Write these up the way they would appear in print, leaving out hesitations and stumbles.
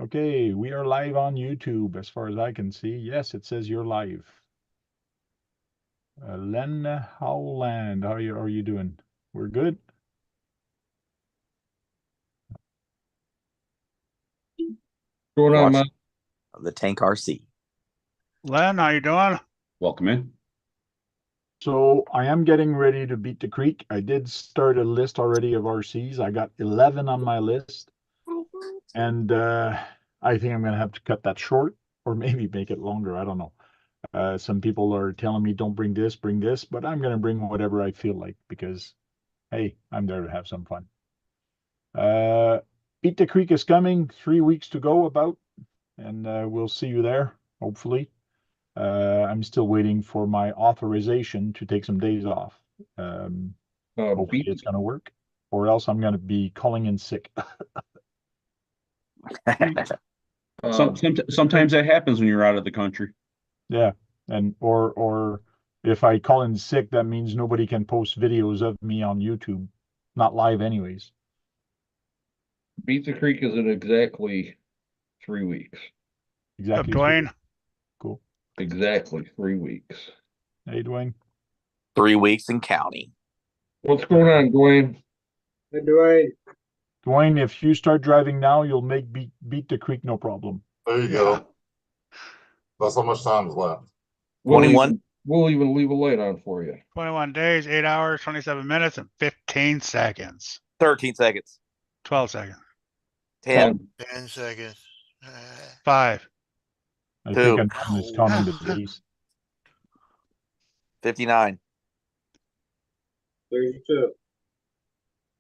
Okay, we are live on YouTube as far as I can see. Yes, it says you're live. Len Howland, how are you doing? We're good? Going on, man? Of the Tank RC. Len, how you doing? Welcome in. So I am getting ready to beat the creek. I did start a list already of RCs. I got 11 on my list. And I think I'm going to have to cut that short or maybe make it longer. I don't know. Some people are telling me don't bring this, but I'm going to bring whatever I feel like because, hey, I'm there to have some fun. Beat the Creek is coming, 3 weeks to go about, and we'll see you there, hopefully. I'm still waiting for my authorization to take some days off. Hopefully it's going to work, or else I'm going to be calling in sick. Sometimes that happens when you're out of the country. Yeah, and or if I call in sick, that means nobody can post videos of me on YouTube, not live anyways. Beat the Creek is in exactly 3 weeks. Exactly. Up, Dwayne. Cool. Exactly 3 weeks. Hey, Dwayne. 3 weeks and counting. What's going on, Dwayne? Hey, Dwayne. Dwayne, if you start driving now, you'll make beat the creek no problem. There you go. That's how much time is left. 21. We'll even leave a light on for you. 21 days, 8 hours, 27 minutes, and 15 seconds. 13 seconds. 12 seconds. 10. 10 seconds. 5. I Two. think I'm just counting the days. 59. 32.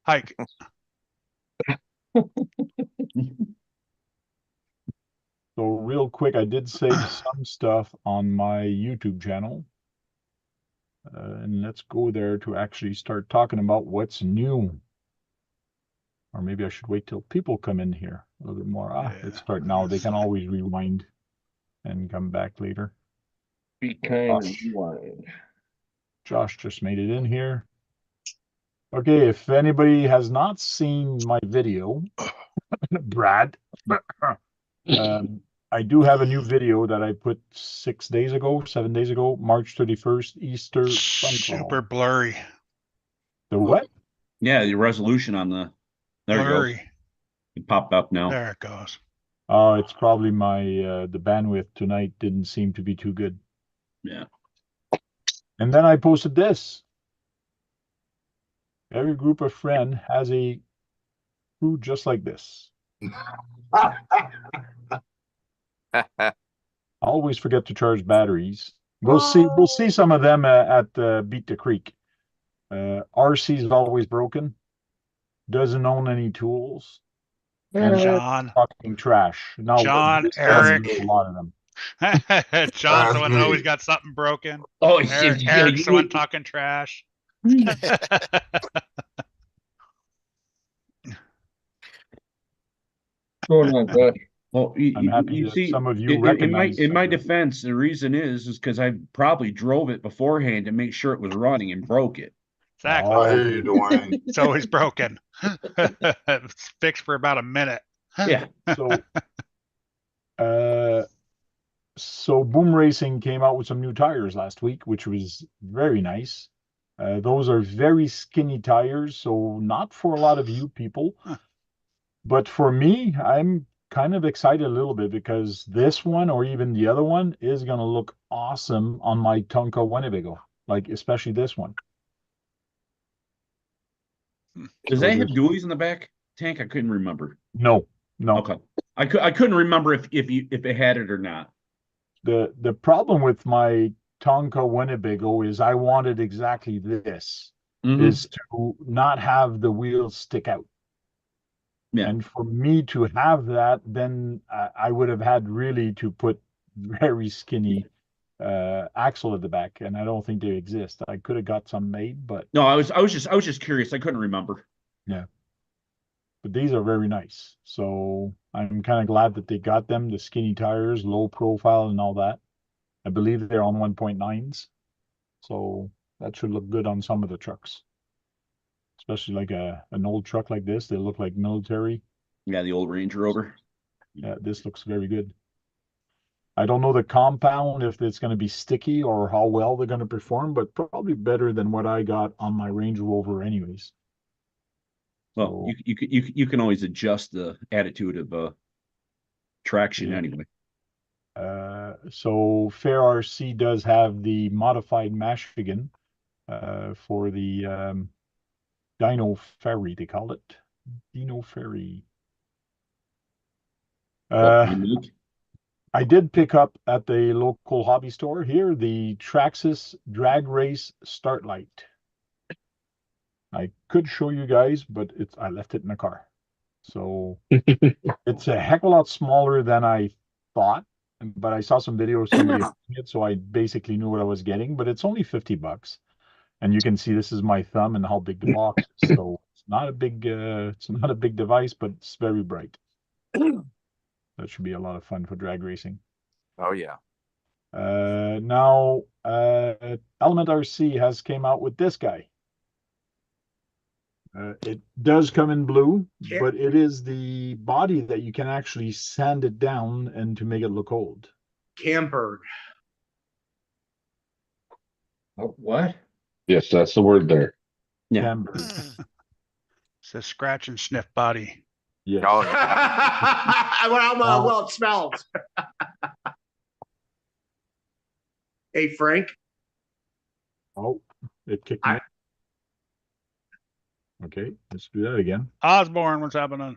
Hike. So real quick, I did save some stuff on my YouTube channel. And let's go there to actually start talking about what's new. Or maybe I should wait till people come in here a little bit more. Let's start now. They can always rewind and come back later. Be kind and rewind. Josh just made it in here. Okay, if anybody has not seen my video, Brad, I do have a new video that I put 7 days ago, March 31st, Easter. Super blurry. The what? Yeah, the resolution on the Blurry. You go. It popped up now. There it goes. Oh, it's probably my the bandwidth tonight didn't seem to be too good. Yeah. And then I posted this. Every group of friends has a crew just like this. I always forget to charge batteries. We'll see some of them at Beat the Creek. RC is always broken. Doesn't own any tools. And John. Talking trash. Now, John, Eric. A lot of them. John's the one that always got something broken. Oh, Eric's the one talking trash. Going on, Josh? Well, I'm happy you that see, some of you recognize. in my defense, the reason is because I probably drove it beforehand to make sure it was running and broke it. Exactly. Oh, I hear you, Dwayne. It's always broken. It's fixed for about a minute. Yeah. So Boom Racing came out with some new tires last week, which was very nice. Those are very skinny tires, so not for a lot of you people. But for me, I'm kind of excited a little bit because this one or even the other one is going to look awesome on my Tonka Winnebago, like especially this one. Does that have dualies in the back tank? I couldn't remember. No. Okay. I couldn't remember if it had it or not. The problem with my Tonka Winnebago is I wanted exactly this, is to not have the wheels stick out. Yeah. And for me to have that, then I would have had really to put very skinny axle at the back, and I don't think they exist. I could have got some made, but no, I was just curious. I couldn't remember. Yeah. But these are very nice. So I'm kind of glad that they got them, the skinny tires, low profile and all that. I believe they're on 1.9s. So that should look good on some of the trucks. Especially like an old truck like this. They look like military. Yeah, the old Range Rover. Yeah, this looks very good. I don't know the compound, if it's going to be sticky or how well they're going to perform, but probably better than what I got on my Range Rover anyways. Well, So, you can always adjust the attitude of traction Yeah. anyway. so Fair RC does have the modified Michigan for the Dino Ferry, they call it. Dino Ferry. Unique. I did pick up at the local hobby store here the Traxxas Drag Race Start Light. I could show you guys, but I left it in the car. So it's a heck of a lot smaller than I thought, but I saw some videos of somebody using it, so I basically knew what I was getting, but it's only $50. And you can see this is my thumb and how big the box is. So it's not a big device, but it's very bright. That should be a lot of fun for drag racing. Oh yeah. Now, Element RC has came out with this guy. It does come in blue, but it is the body that you can actually sand it down and to make it look old. Camberg. Oh, what? Yes, that's the word there. Yeah. Camber. It's a scratch and sniff body. Yes. Oh yeah. Well, it smells. Hey, Frank. Oh, it kicked me. Okay, let's do that again. Osborne, what's happening?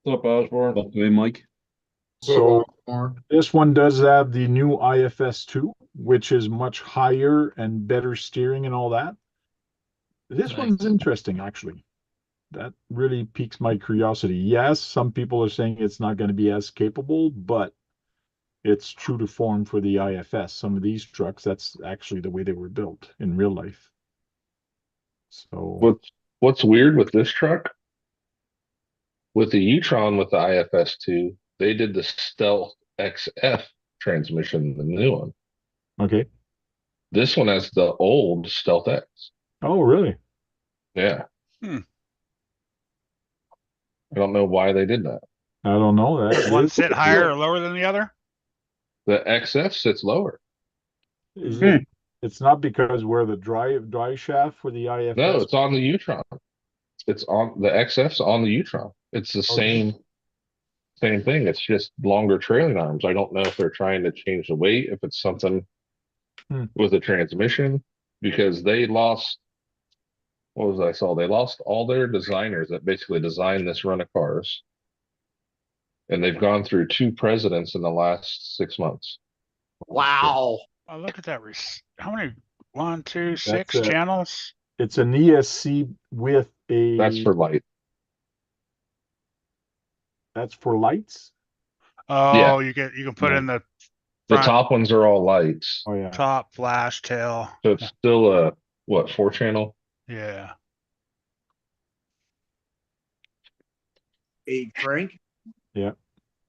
What's up, Osborne? Okay, Mike. So this one does have the new IFS2, which is much higher and better steering and all that. This one's interesting, actually. That really piques my curiosity. Yes, some people are saying it's not going to be as capable, but it's true to form for the IFS. Some of these trucks, that's actually the way they were built in real life. So What's weird with this truck? With the e-tron with the IFS2, they did the Stealth XF transmission, the new one. okay. This one has the old Stealth X. Oh, really? Yeah. Hmm. I don't know why they did that. I don't know. Does That one is, sit higher or lower than the other? The XF sits lower. is it, it's not because where the dry shaft for the IFS. No, it's on the U-tron. It's on the XF's on the U-tron. It's the Okay. same thing. It's just longer trailing arms. I don't know if they're trying to change the weight, if it's something with the transmission, because they lost. What was I saw? They lost all their designers that basically designed this run of cars, and they've gone through 2 presidents in the last 6 months. Wow. Oh, look at that. How many? 1, 2, 6 That's a- channels? It's an ESC with a. That's for light. That's for lights. Oh, you can put Yeah. in the The front, top ones are all lights, Oh yeah. top, flash, tail. so it's still a 4-channel? Yeah. Hey, Frank. Yeah.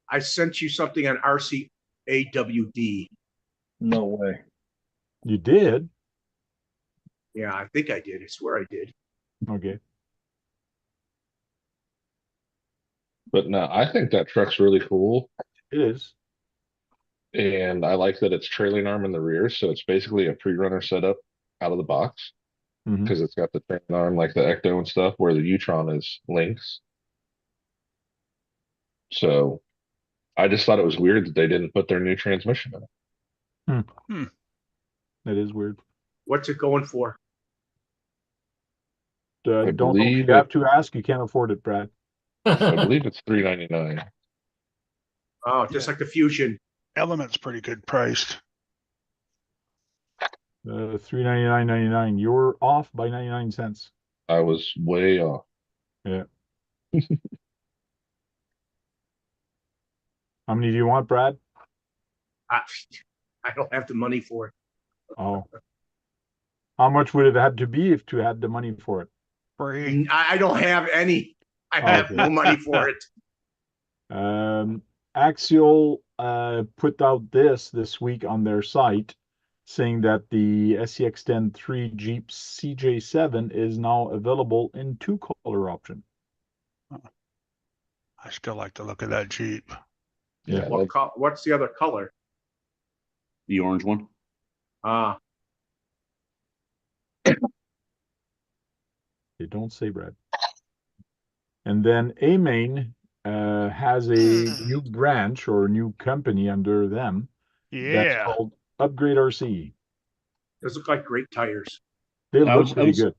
I sent you something on RCAWD. No way. You did. Yeah, I think I did. I swear I did. Okay. But no, I think that truck's really cool, It is. and I like that it's trailing arm in the rear, so it's basically a pre-runner setup out of the box, Mhm. because it's got the trailing arm like the Ecto and stuff, where the U-tron is links. So I just thought it was weird that they didn't put their new transmission in it. That is weird. What's it going for? I Don't know if believe you have to ask. You can't afford it, Brad. I believe it's $399. Oh, just like the Fusion. Element's pretty good priced. $399.99. You're off by 99 cents. I was way off. Yeah. How many do you want, Brad? I don't have the money for it. Oh. How much would it have to be if you had the money for it? Free. I don't have any. I have Okay. no money for it. Axial put out this week on their site saying that the SCX-10 Jeep CJ7 is now available in 2-color option. I still like the look of that Jeep. Yeah, What's the other color? The orange one. Ah, They don't say, Brad. And then A-Main has a new branch or new company under them. That's Yeah. called Upgrade RCE. those look like great tires. They I look was- I pretty was- good.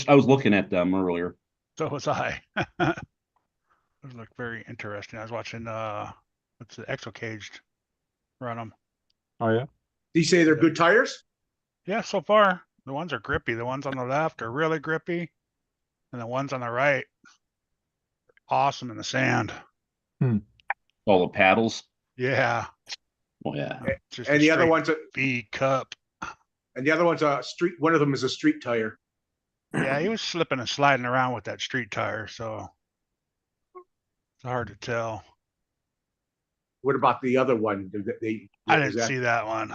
I was looking at them earlier. So was I. Those look very interesting. I was watching what's the Exo Caged run them. Oh yeah. Do you say they're good tires? Yeah, so far the ones are grippy. The ones on the left are really grippy, and the ones on the right, awesome in the sand. All the paddles. Yeah, Oh yeah. just And a the other straight one's a V cup. street. One of them is a street tire. Yeah, he was slipping and sliding around with that street tire, so it's hard to tell. What about the other one? I didn't see that one.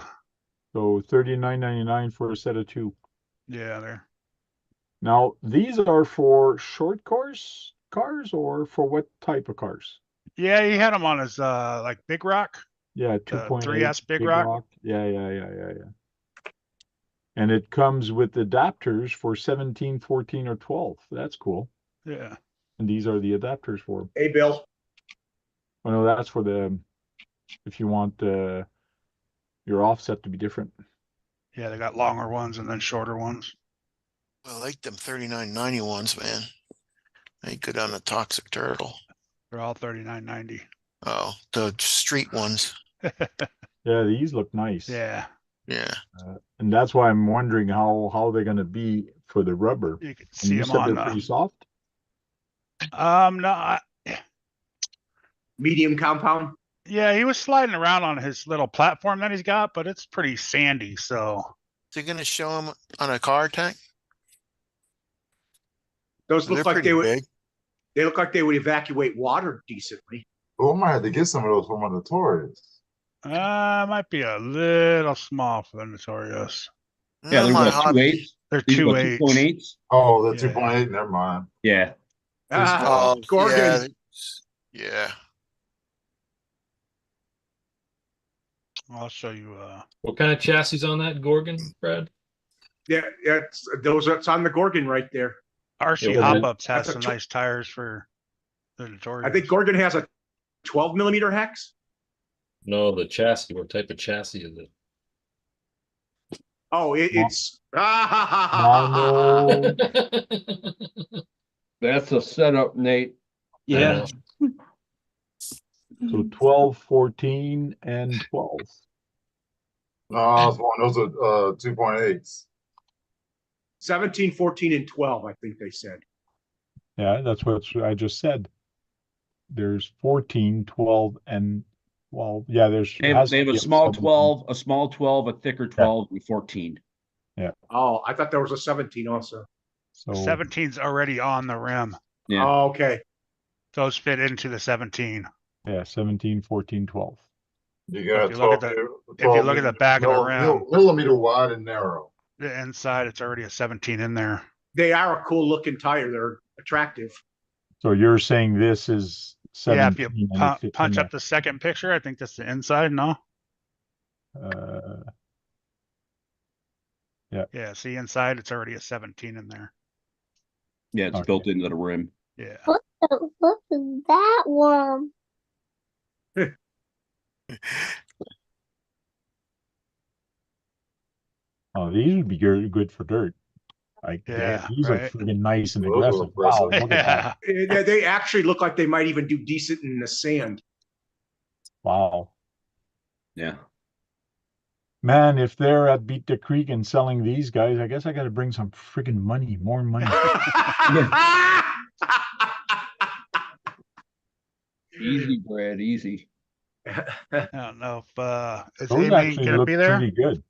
So $39.99 for a set of two. Yeah, they're Now these are for short course cars or for what type of cars? yeah. He had them on his like Big Rock. Yeah, 2.8 3S Big Rock. Yeah. And it comes with adapters for 17, 14, or 12. That's cool. Yeah, And these are the adapters for them. Hey, Bill. Oh no, that's for the if you want your offset to be different. yeah. They got longer ones and then shorter ones. I like them 39.90 ones, man. They good on the Toxic Turtle. They're all 39.90. Oh, the street ones. Yeah, these look nice. Yeah, Yeah. And that's why I'm wondering how they're going to be for the rubber. you can And see you them said on they're pretty the. soft. No, Medium compound. yeah, he was sliding around on his little platform that he's got, but it's pretty sandy. So Is he gonna show them on a car tank? Those They're look like pretty they would. big. They look like they would evacuate water decently. Oh, I might have to get some of those from the Taurus. might be a little small for the Notorious. Yeah, they're My what, hobby. 2.8s? They're These are what, 2.8. 2.8s? Oh, the Yeah. 2.8, never mind. Yeah. Ah, Oh, Gorgon. yeah. I'll show you. What kind of chassis on that Gorgon, Brad? Yeah, it's on the Gorgon right there. RC Yeah, Hop Ups has that's a some tw- nice tires for the Notorious. I think Gorgon has a 12 millimeter hex. No, the chassis. What type of chassis is it? Oh, it's Mono. That's a setup, Nate. Yeah. So 12, 14, and 12. No, those are 2.8s. 17, 14, and 12. I think they said. Yeah, that's what I just said. There's 14, 12, and well, yeah, there's They have a small 12, a small 12, a thicker 12, and 14. Oh, I thought there was a 17 also. So 17's already on the rim. Yeah. Oh, okay. Those fit into the 17. yeah, 17, 14, 12. You got If you look 12, at the- 12 if you look at the back of the rim. millimeter wide and narrow. The inside, it's already a 17 in there. They are a cool looking tire. They're attractive. So you're saying this is 17 Yeah, if you and it fits punch in up the second picture, I think that's the inside. No. there. Yeah, see inside, it's already a 17 in there. Yeah, it's Okay. built into the rim. Yeah. What is that worm? Oh, these would be good for dirt. Like Yeah, these right. are freaking nice and Those are aggressive. Wow, impressive. look at that. They actually look like they might even do decent in the sand. Wow. Yeah. Man, if they're at Beat the Creek and selling these guys, I guess I got to bring some freaking money, more money. Easy, Brad, easy. I don't know if is Those Amy actually gonna look be there. pretty good.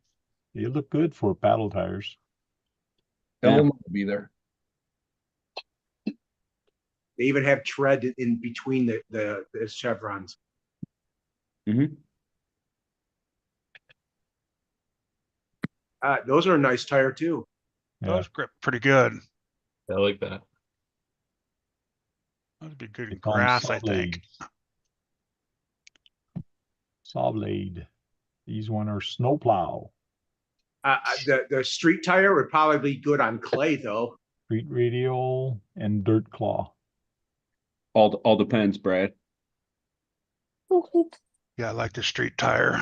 They look good for paddle tires. Ellen will be there. They even have tread in between the chevrons. Mm-hmm. Those are a nice tire too. Yeah. Those grip pretty good. I like that. That'd be good They in call 'em grass, I saw think. blades. Saw blade. These one are snowplow. The street tire would probably be good on clay, though. Street radial and dirt claw. All depends, Brad. Yeah, I like the street tire.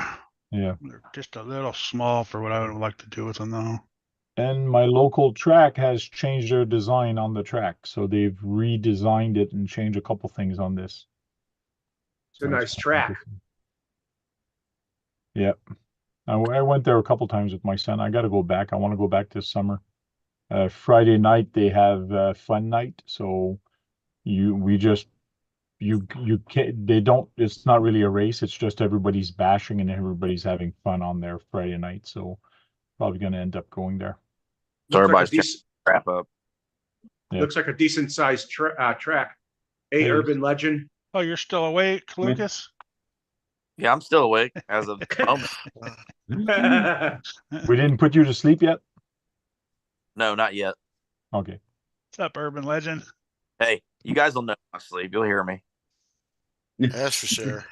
Yeah. They're just a little small for what I would like to do with them, though. And my local track has changed their design on the track. So they've redesigned it and changed a couple things on this. It's a nice track. Yep. I went there a couple times with my son. I got to go back. I want to go back this summer. Friday night they have fun night. So you can't, they don't, it's not really a race. It's just everybody's bashing and everybody's having fun on their Friday night. So probably going to end up going there. So Looks like a everybody's decent, wrap up. Yeah. looks like a decent sized track. Hey. Urban Legend. Oh, you're still awake, Lucas? Yeah, I'm still awake as of the moment. We didn't put you to sleep yet? No, not yet. Okay. What's up, Urban Legend? Hey, you guys will know my sleep. You'll hear me. That's for sure.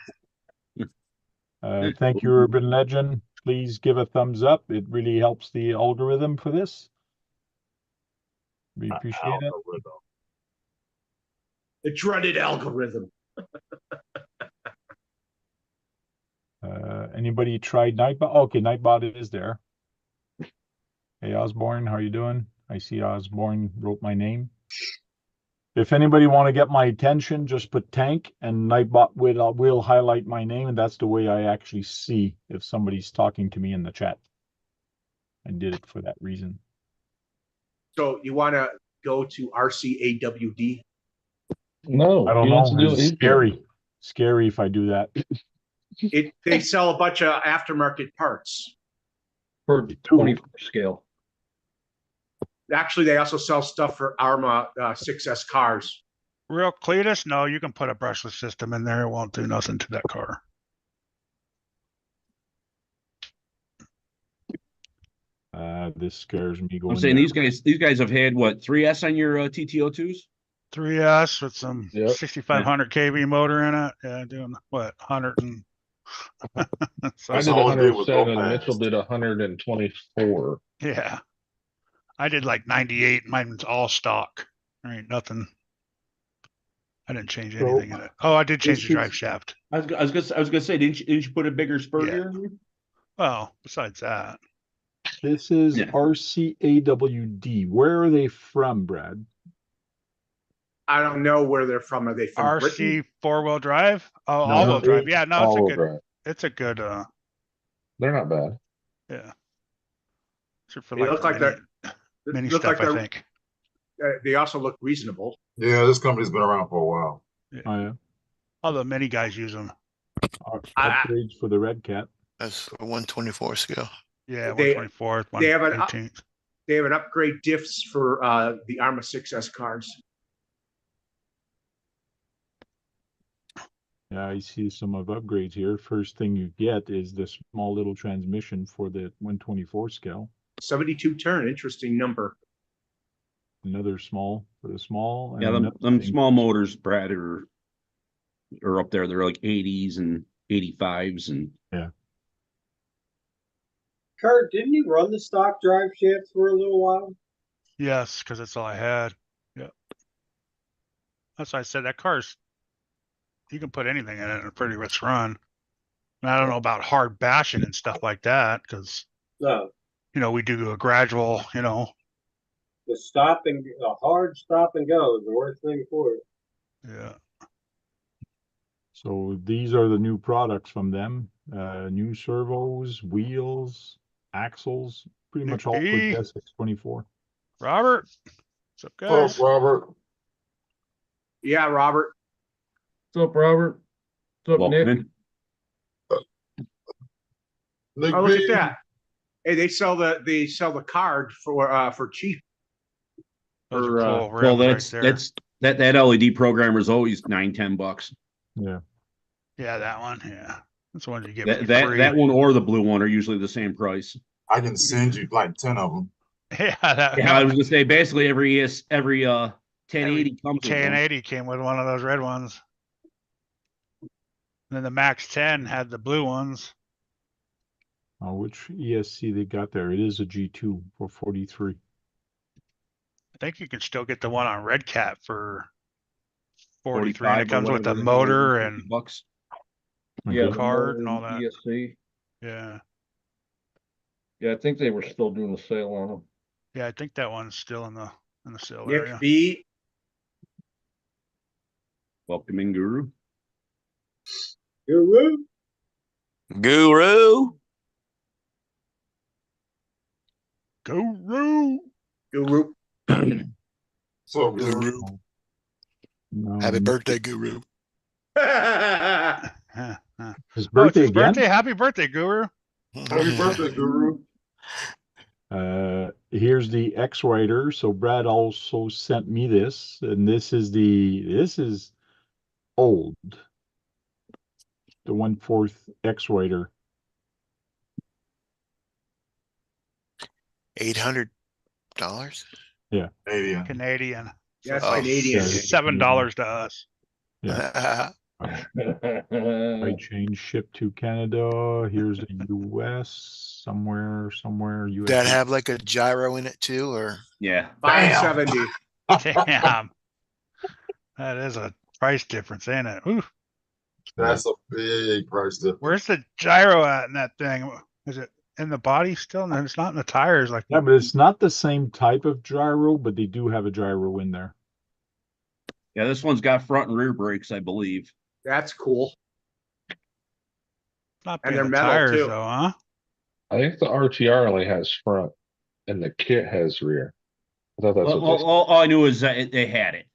Thank you, Urban Legend. Please give a thumbs up. It really helps the algorithm for this. We appreciate it. The dreaded algorithm. Anybody tried Nightbot? Okay, Nightbot is there. Hey, Osborne, how you doing? I see Osborne wrote my name. If anybody want to get my attention, just put tank and Nightbot will highlight my name, and that's the way I actually see if somebody's talking to me in the chat. I did it for that reason. So you want to go to RCAWD? No, I don't he wants to know. do It's it. scary. Scary if I do that. They sell a bunch of aftermarket parts. For 24 scale. Actually, they also sell stuff for ARMA 6S cars. Real Cletus? No, you can put a brushless system in there. It won't do nothing to that car. This scares me going I'm saying there. these guys have had what 3S on your TTO2s? 3S with some Yep. 6,500 kV motor in it. Yeah, doing what 100 and. So, I did all it did was go 107. fast. Mitchell did 124. yeah, I did like 98. Mine's all stock. There ain't nothing. I didn't change So, anything in it. Oh, I did change this the drive is- shaft. I was gonna say, didn't you put a bigger spur Yeah. gear in there? Well, besides that, This is Yeah. RCAWD. Where are they from, Brad? I don't know where they're from. Are they from Britain? RC 4-wheel drive. Oh, No, all-wheel drive. Yeah, no, it's a All good. right. It's a good. They're not bad. Yeah. So for They like look the like mini, they're mini look stuff, like I they're- think. They also look reasonable. Yeah, this company's been around for a while. Oh, yeah. All the mini guys use them. Upgrades for the Red Cat. That's a 124 scale. Yeah, They- 124th, they have an 118th. They have an upgrade diffs for the ARMA 6S cars. Yeah, I see some of upgrades here. First thing you get is the small little transmission for the 124 scale. 72 turn, interesting number. Another small for the small. Yeah, and them another thing- small motors, Brad, are up there. They're like 80s and 85s, and Kurt, didn't you run the stock drive shaft for a little while? Yes, because that's all I had. Yeah. That's why I said that car's, you can put anything in it and pretty much run. And I don't know about hard bashing and stuff like that, because, No, we do a gradual, a hard stop and go is the worst thing for it. yeah. So these are the new products from them. New servos, wheels, axles, pretty much all for Hey. the SX24. Robert, what's up, Oh, guys? Robert. Yeah, Robert. What's up, Robert? What's up, welcome Nick? in. Nick Oh, look B. at that. Hey, they sell the card for cheap. Those for, are cool Well, rims right there. that LED programmer is always $9-10. Yeah. Yeah, that one. Yeah. That's the one you get me That free. that one or the blue one are usually the same price. I can send you like 10 of them. Yeah, that, Yeah, I was gonna say basically every 1080 comes with one. TEN-SCTE came with one of those red ones. And then the Max 10 had the blue ones. Which ESC they got there? It is a G2 for 43. I think you can still get the one on Red Cat for 43. And it 45 or comes with whatever the the hell it is, motor 50 and bucks. Yeah, Okay. the card motor and all that. ESC. Yeah. Yeah, I think they were still doing a sale on them. Yeah, I think that one's still in the sale Nick area. B. Welcome in, Guru. Guru. Guru. Guru. Guru. So Guru. No, Happy birthday, Guru. his Oh, it's birthday his again. birthday. Happy birthday, Guru. happy birthday, Guru. Here's the X-Rider. So Brad also sent me this, and this is old. The 1/4 X-Rider. $800. Yeah. Canadian. Canadian. Yeah, it's Oh, Canadian. yeah. $7 to us. Yeah. I change ship to Canada. Here's the US. Somewhere US. That have like a gyro in it too, or Yeah. 570. Damn. That is a price difference, ain't it? Ooh. That's a big price difference. Where's the gyro at in that thing? Is it in the body still? No, it's not in the tires. Like Yeah, but it's not the same type of gyro, but they do have a gyro in there. Yeah, this one's got front and rear brakes, I believe. That's cool. not And being they're the metal, tires too. though, huh? I think the RTR only has front and the kit has rear. I thought that's what they said. All I knew is that they had it.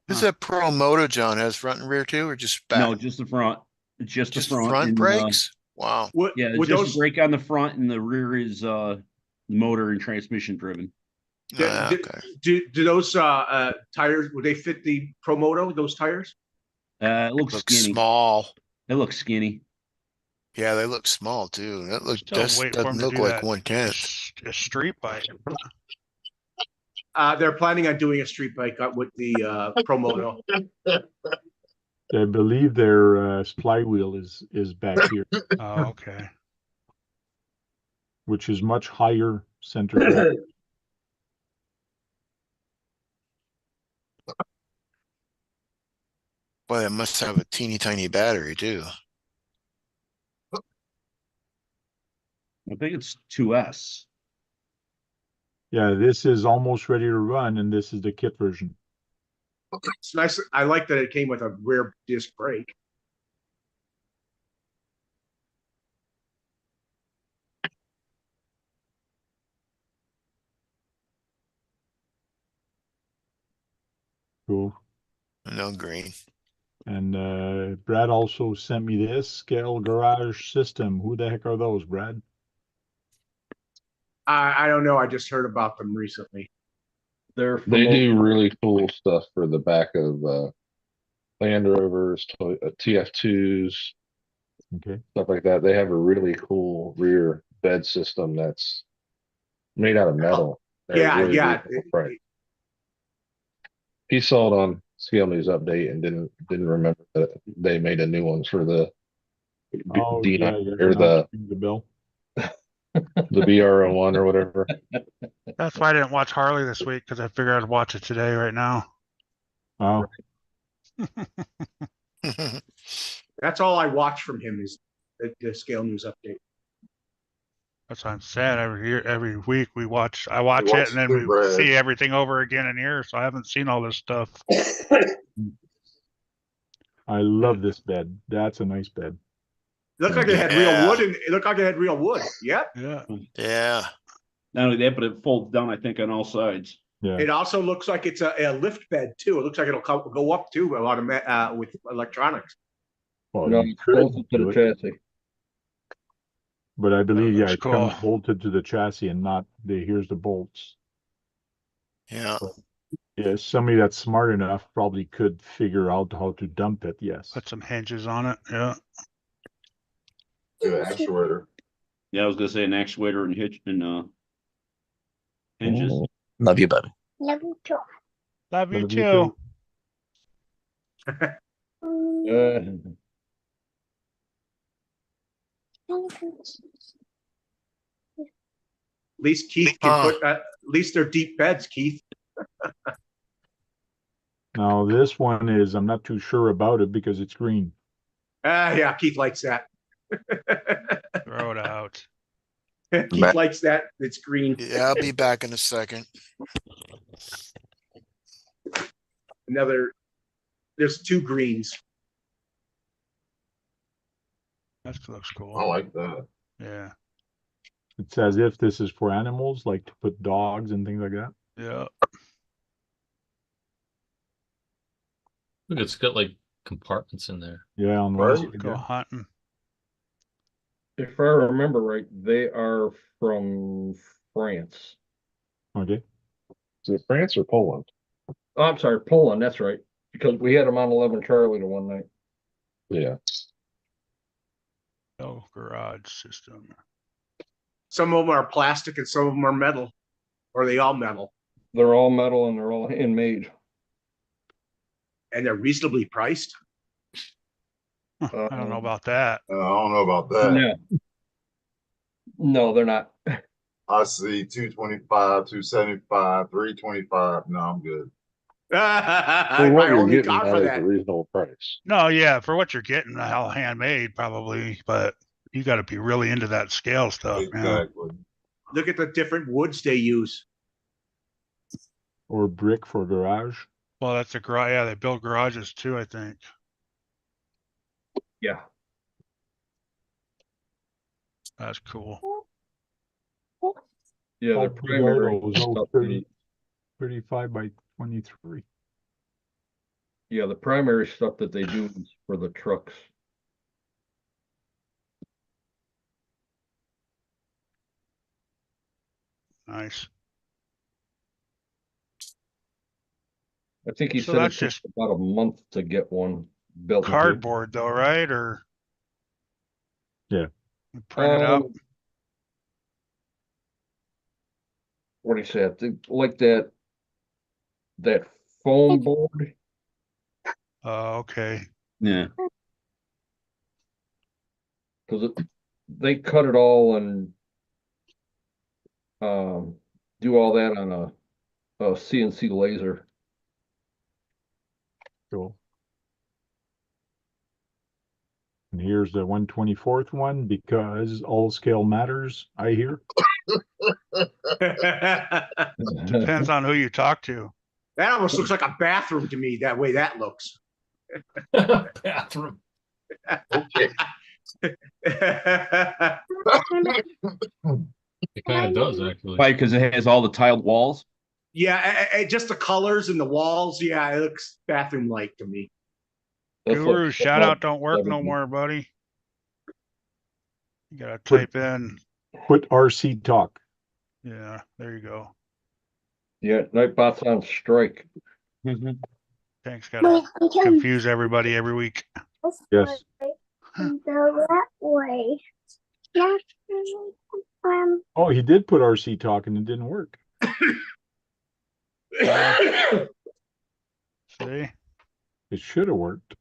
is that Pro Moto, John, has front and rear too, or just back? No, just the front. It's just the front. and, brakes? Wow. Yeah, Would just those a brake on the front, and the rear is motor and transmission driven. do, Okay. do those tires, would they fit the Promoto, those tires? It looks Looks skinny. small. It looks skinny. Yeah, they look small too. That looks Still waiting for doesn't them to look do like that. 1/10. A street bike. They're planning on doing a street bike with the Promoto. I believe their flywheel is back here, Oh, okay. which is much higher center gravity. Boy, it must have a teeny tiny battery too. I think it's 2S. Yeah, this is almost ready to run, and this is the kit version. It's nice. I like that it came with a rear disc brake. Cool. No green. And Brad also sent me this scale garage system. Who the heck are those, Brad? I don't know. I just heard about them recently. They do really cool stuff for the back of Land Rovers, TF2s, Okay. stuff like that. They have a really cool rear bed system that's made out of metal. They're Yeah, really yeah. reasonable price. He saw it on Scale News Update and didn't remember that they made a new one for the Oh, D9 yeah, or the bill. the BR01 or whatever. That's why I didn't watch Harley this week, because I figured I'd watch it today right now. Oh, That's all I watch from him is the Scale News Update. That's what I'm saying. Every week I watch it, and then we Brad. see everything over again in here. So I haven't seen all this stuff. I love this bed. That's a nice bed. It looked like it had real wood, and it looked like it had real wood. Yep. Yeah. Yeah. Not only that, but it folds down, I think, on all sides. Yeah. It also looks like it's a lift bed too. It looks like it'll go up too a lot of with electronics. Well, No, you it's could bolted to do the it, chassis. but I believe, That yeah, looks it comes cool. bolted to the chassis and not here's the bolts. Yeah. Yeah, somebody that's smart enough probably could figure out how to dump it. Yes. Put some hinges on it. Yeah. The actuator. Yeah, I was gonna say an actuator and hitch and hinges. Love you, baby. Love you too. Love you Love you too. At least Keith can put, at least they're deep beds, Keith. Now this one is, I'm not too sure about it because it's green. Yeah, Keith likes that. Throw it out. Keith likes that. It's green. Yeah, I'll be back in a second. There's two greens. That looks cool. I like that. Yeah. It's as if this is for animals, like to put dogs and things like that. Yeah. Look, it's got like compartments in there. Yeah, on the Right. last Go yeah. hunting. If I remember right, they are from France. Okay. Is it France or Poland? Oh, I'm sorry, Poland. That's right. Because we had them on 11 Charlie the one night. Yeah. No garage system. Some of them are plastic and some of them are metal. Or are they all metal? They're all metal and they're all handmade. And they're reasonably priced. I don't know about that. I don't know about that. No. No, they're not. I see 225, 275, 325. No, I'm good. I For what buy you're only getting, car that for is that. a reasonable price. No, yeah, for what you're getting, all handmade probably, but you got to be really into that scale stuff, man. Exactly. Look at the different woods they use. Or brick for garage. Well, that's a garage. Yeah, they build garages too, I think. Yeah. That's cool. Yeah, Oh, the primary stuff, 35 by 23. yeah, the primary stuff that they do is for the trucks. Nice. I think he So said it that's took just about a month to get one built. cardboard though, right? Or Yeah. you print it out. What do you say? I think like that foam board. Oh, okay. Yeah. Because they cut it all and do all that on a CNC laser. Cool. And here's the 124th one because all scale matters, I hear. Depends on who you talk to. That almost looks like a bathroom to me, that way that looks. Bathroom. Okay. It kind of does actually. Why? Because it has all the tiled walls. Yeah, just the colors and the walls. Yeah, it looks bathroom-like to me. Guru, shout out don't work no more, buddy. You gotta type in. Put RC talk. Yeah, there you go. Yeah, Nightbot's on strike. Thanks, gotta confuse everybody every week. Yes. That way. Oh, he did put RC talk and it didn't work. See? It should have worked.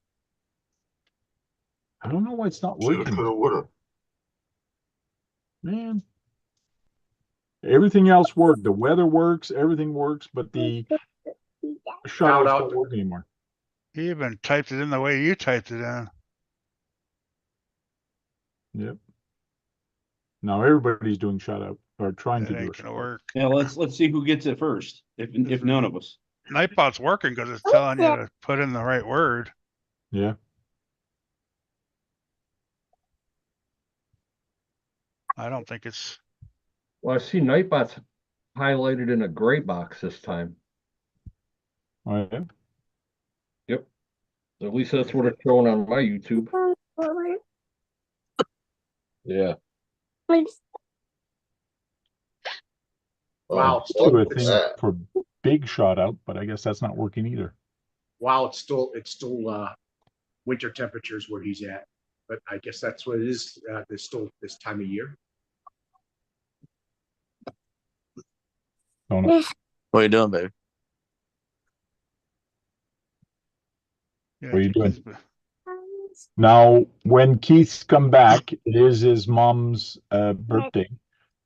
I don't know why it's not Shoulda, working. coulda, woulda. Man. Everything else worked. The weather works, everything works, but the shout out don't work anymore. He even typed it in the way you typed it in. Yep. Now everybody's doing shout out or trying to do It it. ain't gonna work. Yeah, let's see who gets it first. If none of us. Nightbot's working because it's telling you to put in the right word. Yeah. I don't think it's. Well, I see Nightbot's highlighted in a gray box this time. Oh, yeah. Yep. At least that's what it's showing on my YouTube. Yeah. Wow, It's still a thing for big shout out, but I guess that's not working either. Wow, it's still winter temperatures where he's at, but I guess that's what it is. There's still this time of year. Don't know. What are you doing, baby? Yeah, What are you doing? Keith's- Now, when Keith's come back, it is his mom's birthday.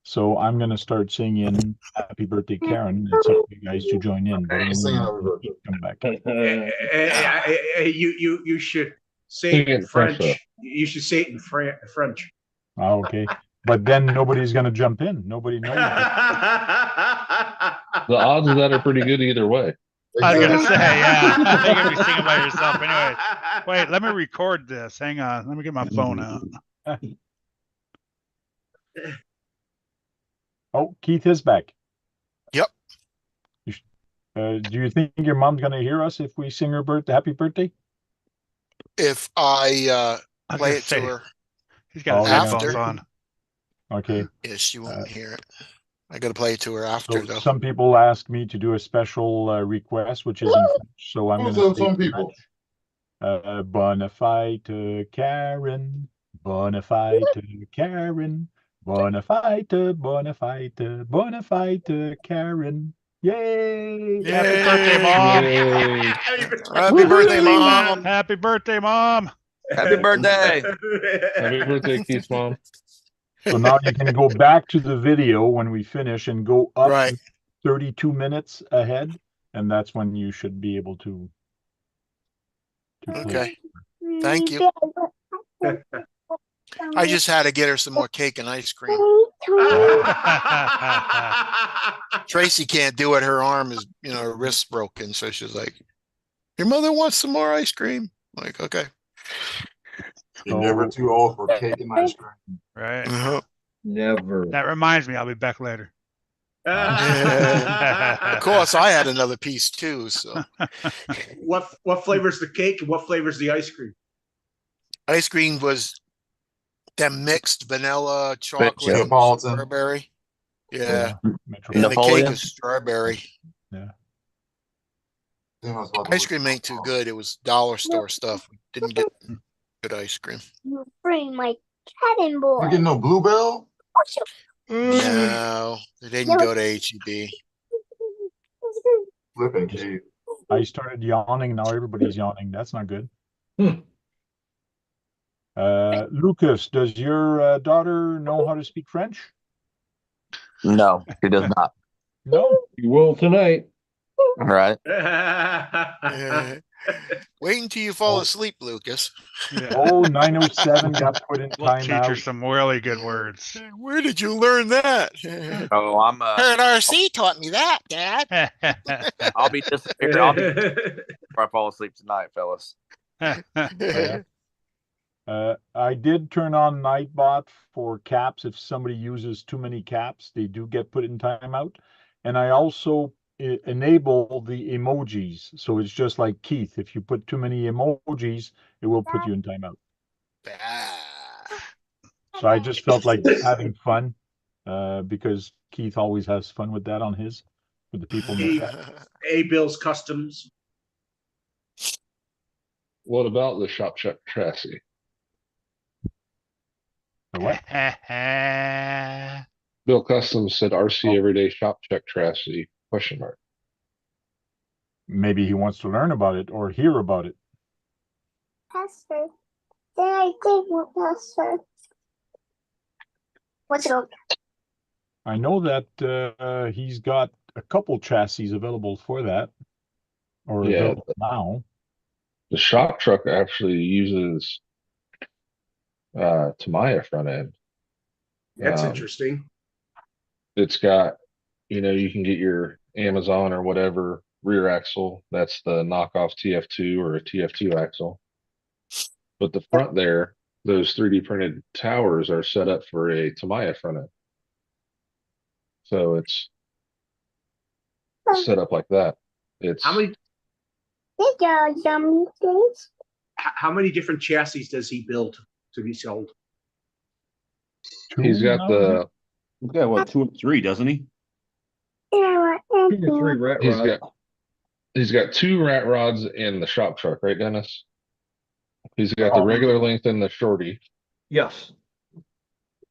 So I'm gonna start singing "Happy Birthday, Karen." It's up to you guys to join in, but only Singing Happy when Birthday. Keith come back. You should say Sing it it in in French, French. You should say it in French. Oh, okay, but then nobody's gonna jump in. Nobody knows. The odds of that are pretty good either way. I was gonna Exactly. say, yeah, you're gonna be singing by yourself anyway. Wait, let me record this. Hang on, let me get my phone out. Oh, Keith is back. Yep. Do you think your mom's gonna hear us if we sing her birthday, happy birthday? If I I was play gonna it to say, her, he's got his Oh, yeah. headphones on. Okay. yeah, she won't hear it. I gotta play it to her after So though. some people asked me to do a special request, which is in French. So I'm gonna say Some in people. French. Bonne fête, Karen. Bonne fête, Karen. Bonne fête, bonne fête, bonne fête, Karen. Yay! Happy birthday, Mom! Yay. Happy birthday, Mom. Happy birthday, Mom! Happy birthday. Happy birthday, Keith's mom. So now you can go back to the video when we finish and go up Right. 32 minutes ahead, and that's when you should be able to play. Okay. Thank you. I just had to get her some more cake and ice cream. Tracy can't do it. Her arm is, her wrist's broken. So she's like, your mother wants some more ice cream. I'm like, okay. You're never too old for cake and ice cream. Right. Uh-huh. Never. That reminds me, I'll be back later. Of course, I had another piece too. So What flavor's the cake and what flavor's the ice cream? ice cream was them mixed vanilla, chocolate, and Neapolitan. strawberry. Yeah. And the Napoleon. cake is strawberry. Yeah. Ice cream ain't too good. It was dollar store stuff. We didn't get good ice cream. You bring my cabin boy. You getting no Bluebell? No, they didn't go to HEB. Flipping Keith. I started yawning. Now everybody's yawning. That's not good. Lucas, does your daughter know how to speak French? No, he does not. No. You will tonight. Right. Wait until you fall asleep, Lucas. Yeah. Oh, 907 got put in We'll teach her timeout. some really good words. Where did you learn that? Oh, I'm Heard RC taught me that, Dad. I'll be disappeared. I'll be before I fall asleep tonight, fellas. I did turn on Nightbot for caps. If somebody uses too many caps, they do get put in timeout. And I also enable the emojis. So it's just like Keith. If you put too many emojis, it will put you in timeout. So I just felt like having fun because Keith always has fun with that on his, with the people in the chat. A-Bill's Customs. What about the shop check chassis? The what? Bill Customs said RC Everyday Shop Check Chassis, question mark. Maybe he wants to learn about it or hear about it. Pastor. Then I did what Pastor. What's it called? I know that he's got a couple chassis available for that, or Yeah. available now. The shock truck actually uses Tamiya front end. That's interesting. It's got, you can get your Amazon or whatever rear axle. That's the knockoff TF2 or a TF2 axle. But the front there, those 3D printed towers are set up for a Tamiya front end. So it's set up like that. It's How many Yummy things. how many different chassis does he build to be sold? he's got the He's got what, 2 and 3, doesn't he? Two or three rat he's rods. he's got 2 rat rods in the shop truck, right, Dennis? He's got the regular length and the shorty, Yes.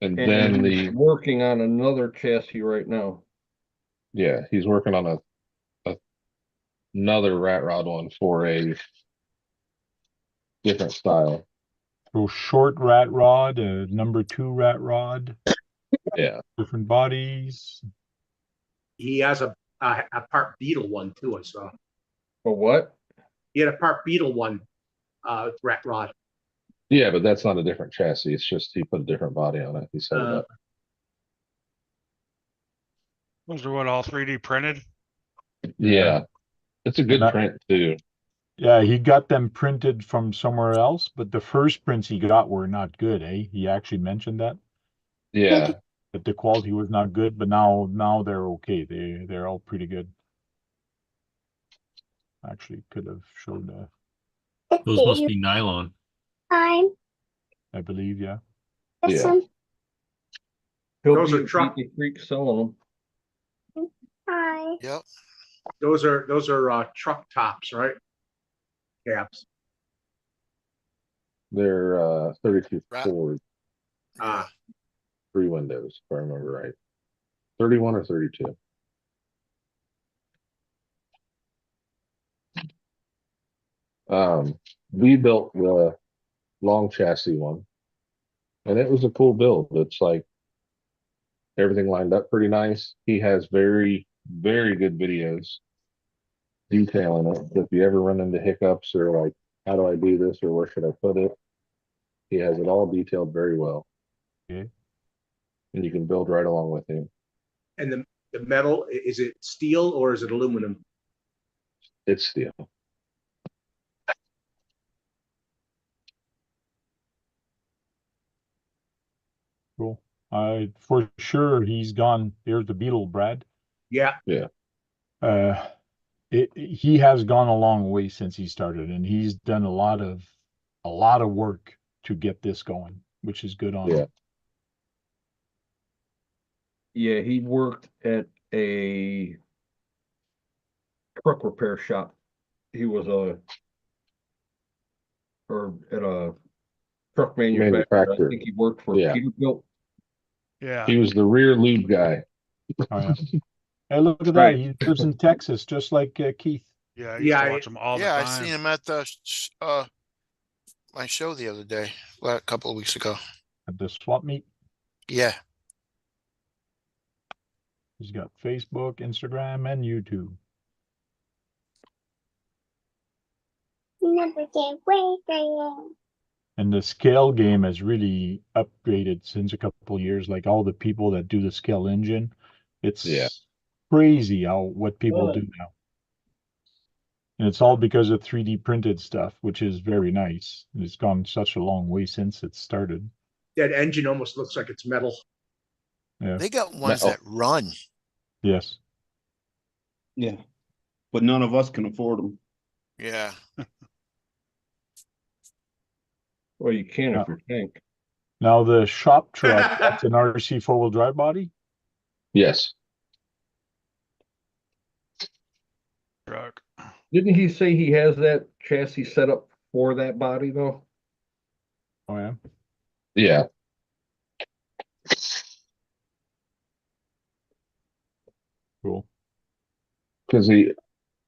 and And then he's working on another chassis right now. he's working on another rat rod one for a different style. So short rat rod, number 2 rat rod, Yeah. different bodies. He has a part Beetle one too, I saw. For what? He had a part Beetle one, rat rod. Yeah, but that's not a different chassis. It's just he put a different body on it. He set it up. Those are what, all 3D printed? Yeah. It's a good print too. Yeah, he got them printed from somewhere else, but the first prints he got were not good, eh? He actually mentioned that. Yeah. That the quality was not good, but now they're okay. They're all pretty good. Actually, could have showed Those must be nylon. Time. I believe, yeah. Listen. Those are truck Creek selling them. Hi. Yep. Those are truck tops, right? Cabs. They're 32 Ford. Ah. 3 windows, if I remember right. 31 or 32. We built the long chassis one, and it was a cool build. It's like everything lined up pretty nice. He has very, very good videos detailing it. So if you ever run into hiccups or like, how do I do this or where should I put it? He has it all detailed very well. Okay. And you can build right along with him. And the metal, is it steel or is it aluminum? It's steel. Cool. For sure he's gone. There's the Beetle, Brad. Yeah. Yeah. He has gone a long way since he started, and he's done a lot of work to get this going, which is good on him. Yeah, he worked at a truck repair shop. He was at a truck manufacturer. I think he worked for Peterbilt. Yeah. He was the rear lube guy. Oh, yeah. Hey, look at that. He lives in Texas, just like Keith. Yeah, I used to watch him all the time. I seen him at the my show the other day, a couple of weeks ago. At the swap meet. Yeah. He's got Facebook, Instagram, and YouTube. Never get away. And the scale game has really upgraded since a couple of years. Like all the people that do the scale engine, it's crazy what people do now. And it's all because of 3D printed stuff, which is very nice. It's gone such a long way since it started. That engine almost looks like it's metal. Yeah. They got ones that run. Yes. Yeah. But none of us can afford them. Yeah. Well, you can if you're tank. Now the shop truck, that's an RC 4-wheel drive body? Yes. Truck. Didn't he say he has that chassis set up for that body though? Oh, yeah. Yeah. Cool. Because he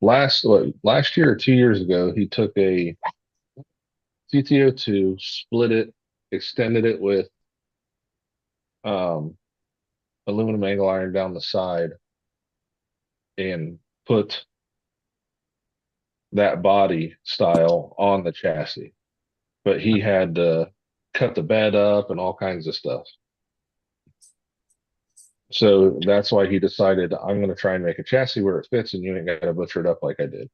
last year or 2 years ago, he took a CTO2, split it, extended it with aluminum angle iron down the side, and put that body style on the chassis. But he had to cut the bed up and all kinds of stuff. So that's why he decided, I'm going to try and make a chassis where it fits and you ain't got to butcher it up like I did.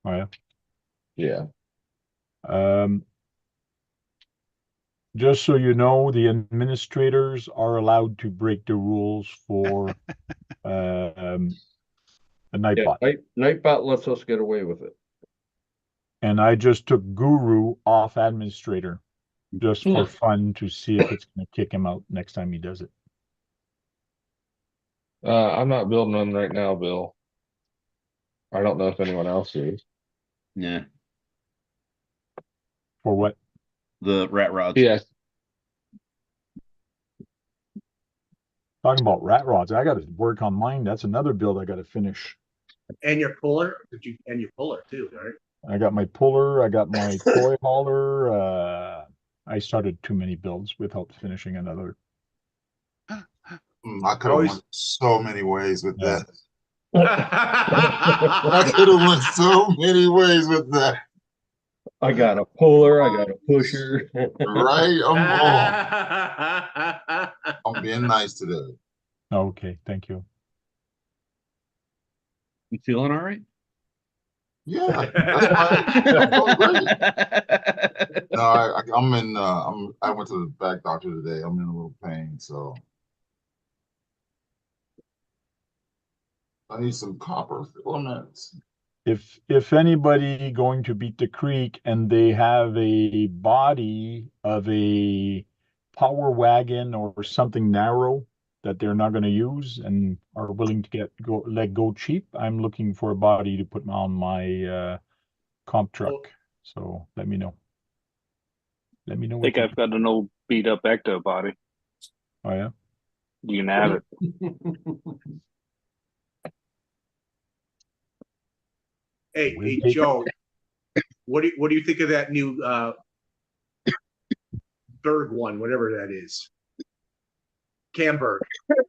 Oh, yeah. Yeah. Just so you know, the administrators are allowed to break the rules for a Nightbot. Nightbot lets us get away with it. And I just took Guru off administrator just for fun to see if it's going to kick him out next time he does it. I'm not building one right now, Bill. I don't know if anyone else is. Yeah. For what? The rat rods. Yes. Talking about rat rods, I got to work on mine. That's another build I got to finish. And your puller, and your puller too, right? I got my puller. I got my toy hauler. I started too many builds without finishing another. I could have Always- went so many ways with Yeah. that. I could have went so many ways with that. I got a puller, I got a pusher. Right? I'm being nice today. Okay, thank you. You feeling all right? Yeah, that's why I'm feeling great. No, I'm in. I went to the back doctor today. I'm in a little pain, so I need some copper filaments. If anybody going to beat the creek and they have a body of a power wagon or something narrow that they're not going to use and are willing to let go cheap, I'm looking for a body to put on my comp truck. So let me know. Let me know. I think I've got an old beat up Ecto body. Oh yeah. You can have it. Hey, Joe, what do you think of that new Berg one, whatever that is? Camberg.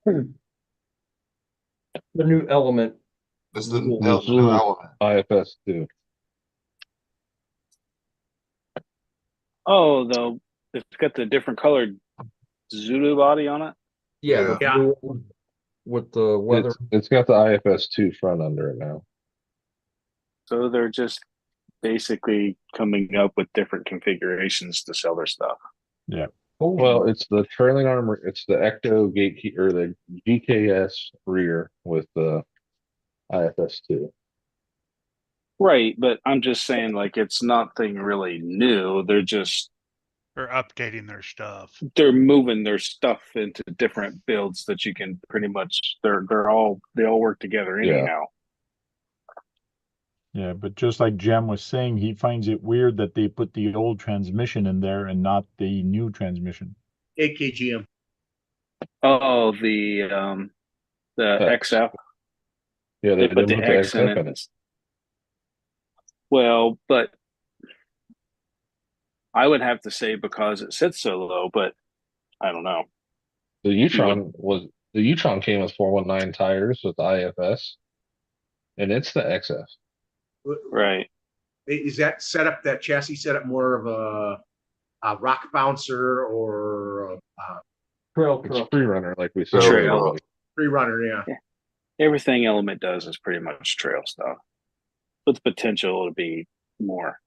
The new element. It's the New new element. IFS 2. Oh, it's got the different colored Zulu body on it. Yeah, Yeah. the blue one with the weather. It's got the IFS 2 front under it now. So they're just basically coming up with different configurations to sell their stuff. Yeah. Well, it's the trailing armor. It's the Ecto gate or the GKS rear with the IFS 2. Right, but I'm just saying, like, it's nothing really new. They're updating their stuff. They're moving their stuff into different builds that you can pretty much. They all work together anyhow. Yeah, but just like Jem was saying, he finds it weird that they put the old transmission in there and not the new transmission. AKGM. Oh, the XF. Yeah, they put the put X in XF it. Well, but I would have to say because it sits so low, but I don't know. The U-Tron came with 419 tires with IFS, and it's the XF. Right. Is that chassis setup more of a rock bouncer or trail It's free runner, like we said. Trail. Free runner? Yeah. Everything Element does is pretty much trail stuff, with the potential to be more.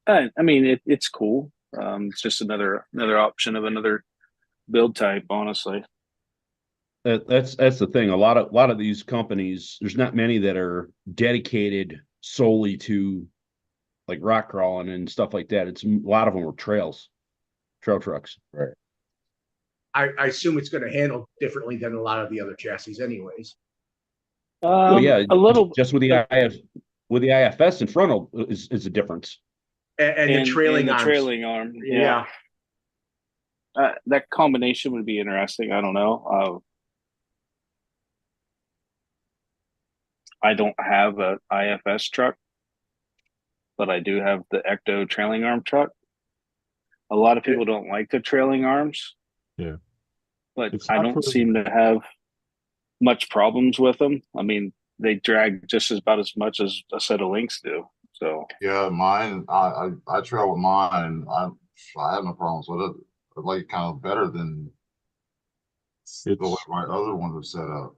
I mean, it's cool. It's just another option of another build type, honestly. That's the thing. A lot of these companies, there's not many that are dedicated solely to like rock crawling and stuff like that. A lot of them are trail trucks. Right. I assume it's going to handle differently than a lot of the other chassis, anyways. Well, yeah, a little. Just with the IFS in front is a difference. And the trailing arms. Trailing arm. Yeah. That combination would be interesting. I don't know. I don't have an IFS truck, but I do have the Ecto trailing arm truck. A lot of people don't like the trailing arms. Yeah. But I don't seem to have much problems with them. I mean, they drag just about as much as a set of links do. So yeah, mine. I trail with mine. I have no problems with it. I like it kind of better than the way my other ones are set up.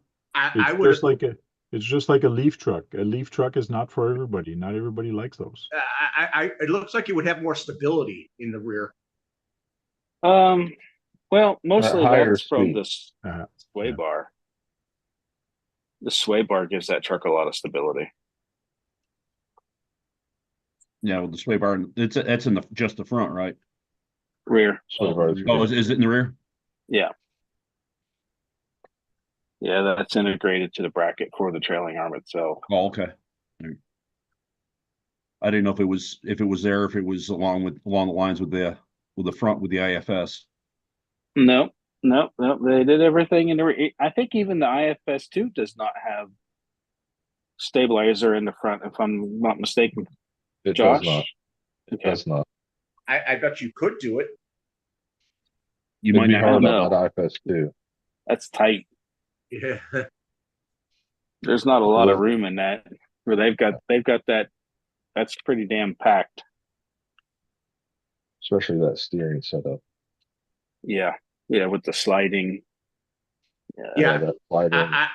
It's just like a leaf truck. A leaf truck is not for everybody. Not everybody likes those. It looks like it would have more stability in the rear. Well, mostly that's from speed. this sway bar. The sway bar gives that truck a lot of stability. Yeah, with the sway bar, that's in just the front, right? Rear. Oh, is it in the rear? Yeah. Yeah, that's integrated to the bracket for the trailing arm itself. Oh, okay. I didn't know if it was there, if it was along the lines with the front with the IFS. No. They did everything in the. I think even the IFS 2 does not have stabilizer in the front, if I'm not mistaken. It Josh? does not. It Okay. does not. I bet you could do it. You It'd might be not hard know. on that IFS too. That's tight. Yeah. There's not a lot of Well- room in that where they've got that. That's pretty damn packed. Especially that steering setup. Yeah. Yeah. With the sliding. Yeah. That slider.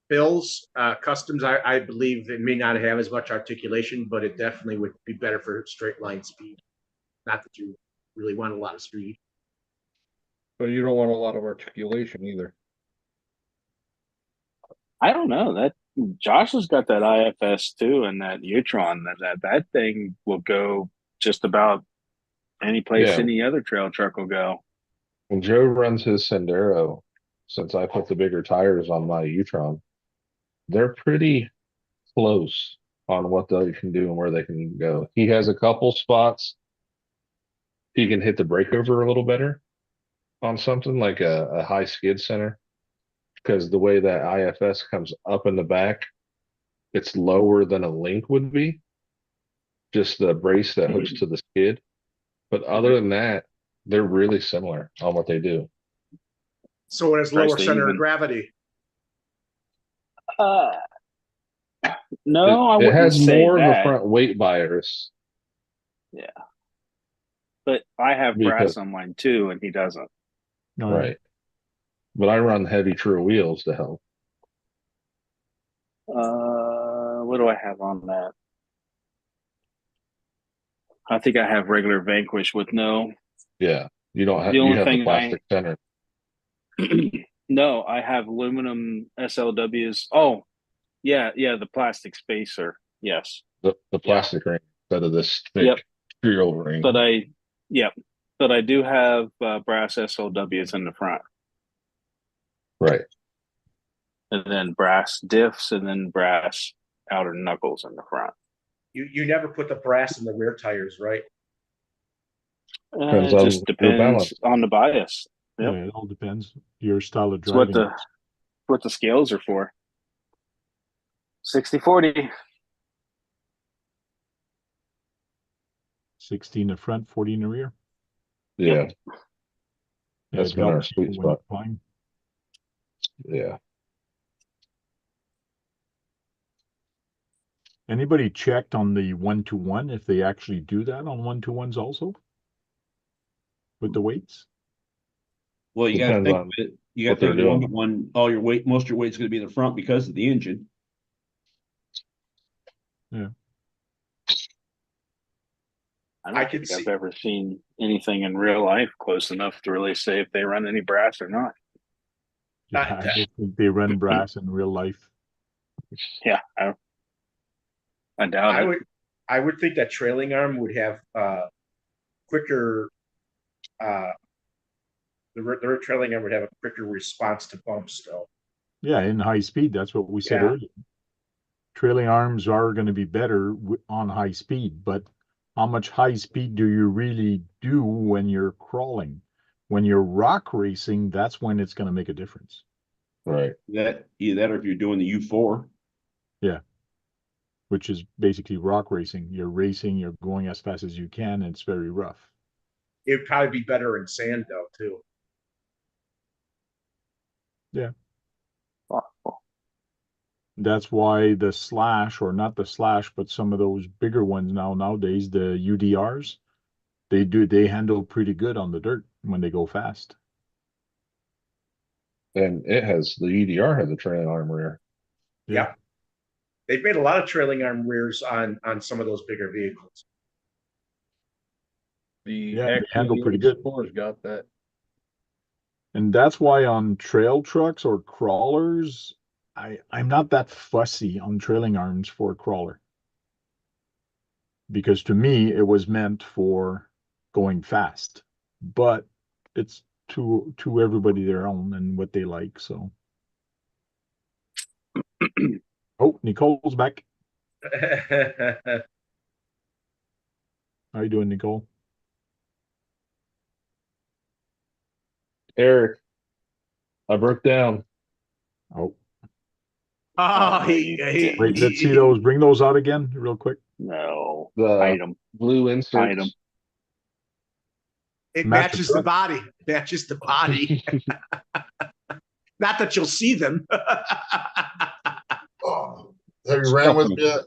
Bill's customs, I believe it may not have as much articulation, but it definitely would be better for straight line speed. Not that you really want a lot of speed. But you don't want a lot of articulation either. I don't know that Josh has got that IFS too, and that Utron. That thing will go just about any place Yeah. any other trail truck will go. When Joe runs his Sendero, since I put the bigger tires on my Utron, they're pretty close on what they can do and where they can go. He has a couple spots he can hit the brake over a little better on something like a high skid center, because the way that IFS comes up in the back, it's lower than a link would be, just the brace that hooks to the skid. But other than that, they're really similar on what they do. So it has lower Price to center even. of gravity. No, I It wouldn't has say more of a that. front weight bias. Yeah, but I have Because- brass on mine too, and he doesn't. No, Right. But I run heavy true wheels to help. What do I have on that? I think I have regular Vanquish with no. Yeah. You don't have The you only have the thing plastic center. No, I have aluminum SLWs. Oh, yeah, the plastic spacer. Yes, The plastic ring instead of this thick Yep. steel ring. but I do have brass SLWs in the front, Right. and then brass diffs, and then brass outer knuckles in the front. You never put the brass in the rear tires, right? Depends It on just your depends balance. on the bias. Yep. Yeah, it all depends. Your style of It's what driving. the scales are for. 60-40. 60 in the front, 40 in the rear. Yeah. Yeah, That's it been our helps you sweet when you spot. climb. Yeah. Anybody checked on the 1-to-1 if they actually do that on 1-to-1s also? With the weights? Well, you got to Depends think on of it. You got what to think they're of the doing. one. All your weight, most of your weight's going to be in the front because of the engine. I don't I think could see- I've ever seen anything in real life close enough to really say if they run any brass or not. Yeah, I don't think they run brass in real life. Yeah, I doubt it. I would think that trailing arm would have quicker the rear trailing arm would have a quicker response to bumps though. Yeah, in high speed, that's what we said Yeah. earlier. Trailing arms are going to be better on high speed, but how much high speed do you really do when you're crawling? When you're rock racing, that's when it's going to make a difference. Right. That either that or if you're doing the U4. Yeah. Which is basically rock racing. You're racing, you're going as fast as you can, and it's very rough. It'd probably be better in sand though too. Yeah. That's why the slash, or not the slash, but some of those bigger ones nowadays, the UDRs, they handle pretty good on the dirt when they go fast. And the EDR has a trailing arm rear. Yeah. They've made a lot of trailing arm rears on some of those bigger vehicles. The They handle pretty good. Explorer's got that. And that's why on trail trucks or crawlers, I'm not that fussy on trailing arms for a crawler. Because to me, it was meant for going fast. But it's to everybody their own and what they like. So oh, Nicole's back. How you doing, Nicole? Eric, I broke down. Oh. Oh, Wait, let's see those. Bring those out again real quick. No. The Item. blue Item. inserts. It Match the matches the truck? body. Matches the body. Not that you'll see them. Oh, have you ran with them yet?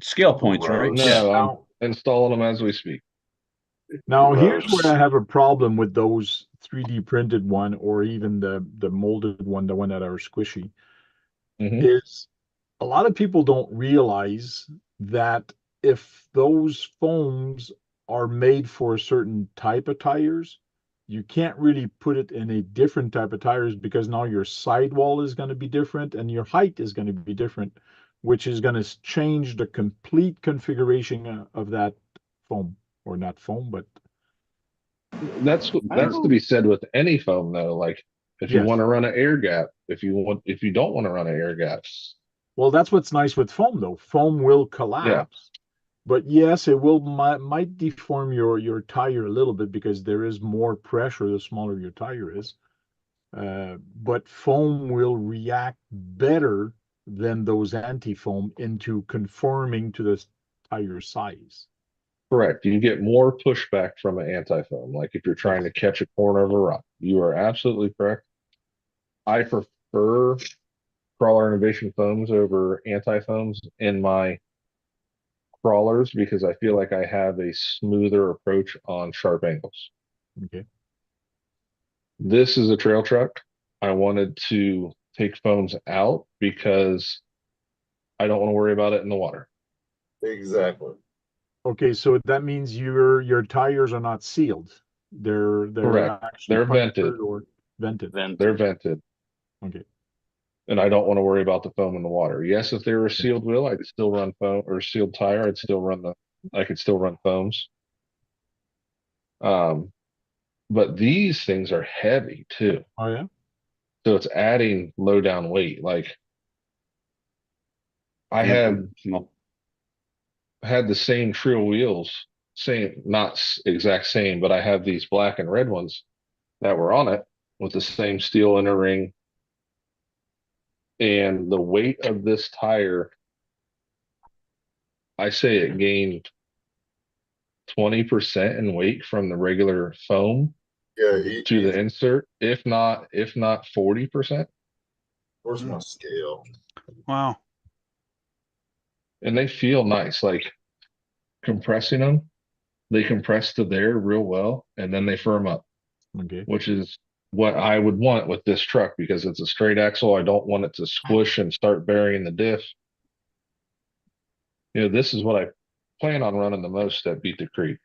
Scale points, right? No, Yeah. I'm Now, installing them as we speak. now here's Gross. where I have a problem with those 3D printed one, or even the molded one, the one that are squishy, Mhm. is a lot of people don't realize that if those foams are made for a certain type of tires, you can't really put it in a different type of tires, because now your sidewall is going to be different and your height is going to be different, which is going to change the complete configuration of that foam, or not foam, but That's to be said with any foam though. Like if you yes. want to run an air gap, if you don't want to run an air gap. Well, that's what's nice with foam though. Foam will collapse. But yes, it will might deform your tire a little bit, because there is more pressure the smaller your tire is. But foam will react better than those anti-foam into conforming to the tire size. Correct. You get more pushback from an anti-foam. Like if you're trying to catch a corner of a rock, you are absolutely correct. I prefer crawler innovation foams over anti-foams in my crawlers, because I feel like I have a smoother approach on sharp angles. Okay. This is a trail truck. I wanted to take foams out because I don't want to worry about it in the water. Exactly. Okay, so that means your tires are not sealed. They're Correct. actually They're vented. punctured or vented. They're vented. Okay. And I don't want to worry about the foam in the water. Yes, if they were a sealed wheel, I'd still run foam, or sealed tire, I could still run foams. But these things are heavy too. Oh yeah. So it's adding low down weight. Like I had the same Trio wheels, not exact same, but I have these black and red ones that were on it with the same steel inner ring. And the weight of this tire, I say it gained 20% in weight from the regular foam to the insert, if not 40%. Where's my scale? Wow. And they feel nice. Like compressing them, they compress to there real well, and then they firm up. Okay. Which is what I would want with this truck, because it's a straight axle. I don't want it to squish and start burying the diff. This is what I plan on running the most at Beat the Creek.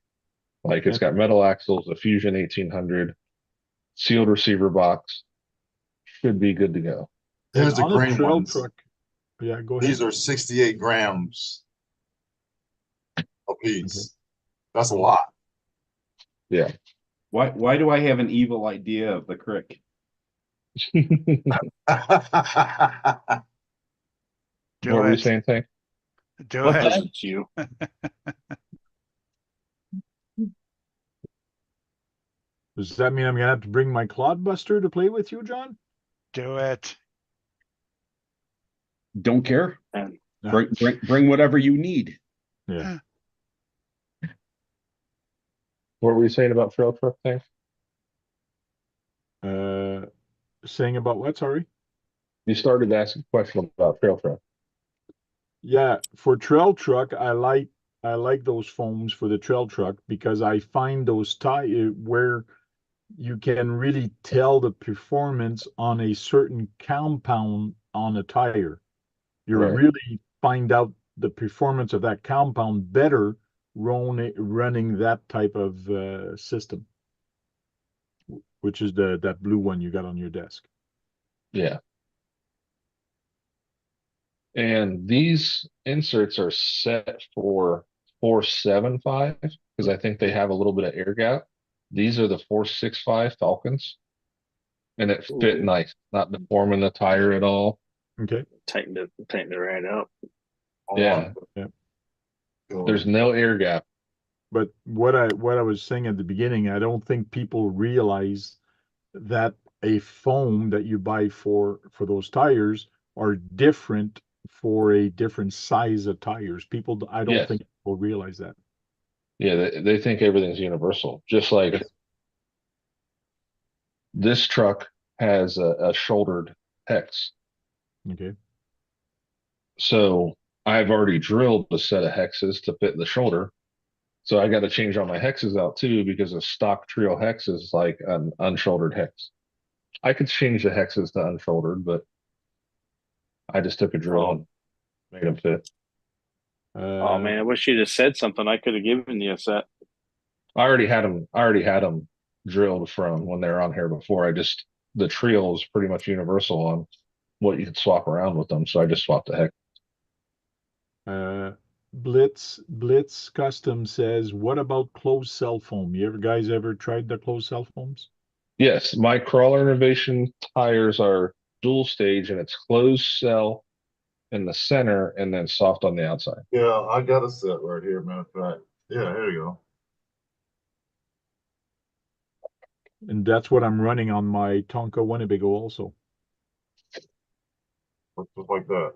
Like it's got metal axles, a Fusion 1800, sealed receiver box. Should be good to go. Here's the green trail ones. truck. Yeah, go ahead. These are 68 grams a piece. That's a lot. Yeah. Why do I have an evil idea of the crick? What were you saying, Tank? Do it. That's you. Does that mean I'm gonna have to bring my Clodbuster to play with you, John? Do it. Don't care. Bring whatever you need. Yeah. What were you saying about trail truck, Tank? Saying about what? Sorry. You started asking a question about trail truck. Yeah, for trail truck, I like those foams for the trail truck, because I find those tire where you can really tell the performance on a certain compound on a tire. You really find out the performance of that compound better running that type of system, which is that blue one you got on your desk. Yeah. And these inserts are set for 475, because I think they have a little bit of air gap. These are the 465 Falcons, and it fit nice, not deforming the tire at all. Okay. Tighten it right up. Yeah. There's no air gap. But what I was saying at the beginning, I don't think people realize that a foam that you buy for those tires are different for a different size of tires. People, I don't Yes. think people realize that. Yeah, they think everything's universal. Just like this truck has a shouldered hex. Okay. So I've already drilled a set of hexes to fit the shoulder. So I got to change all my hexes out too because a stock trio hex is like an unshouldered hex. I could change the hexes to unshouldered, but I just took a drill and made them fit. Oh man, I wish you'd have said something. I could have given you a set. I already had them. I already had them drilled from when they were on here before. The trio is pretty much universal on what you could swap around with them. So I just swapped the hex. Blitz Custom says, what about closed cell foam? You guys ever tried the closed cell foams? Yes, my crawler innovation tires are dual stage and it's closed cell in the center and then soft on the outside. Yeah, I got a set right here, matter of fact. Yeah, here you go. And that's what I'm running on my Tonka Winnebago also. Looks just like that.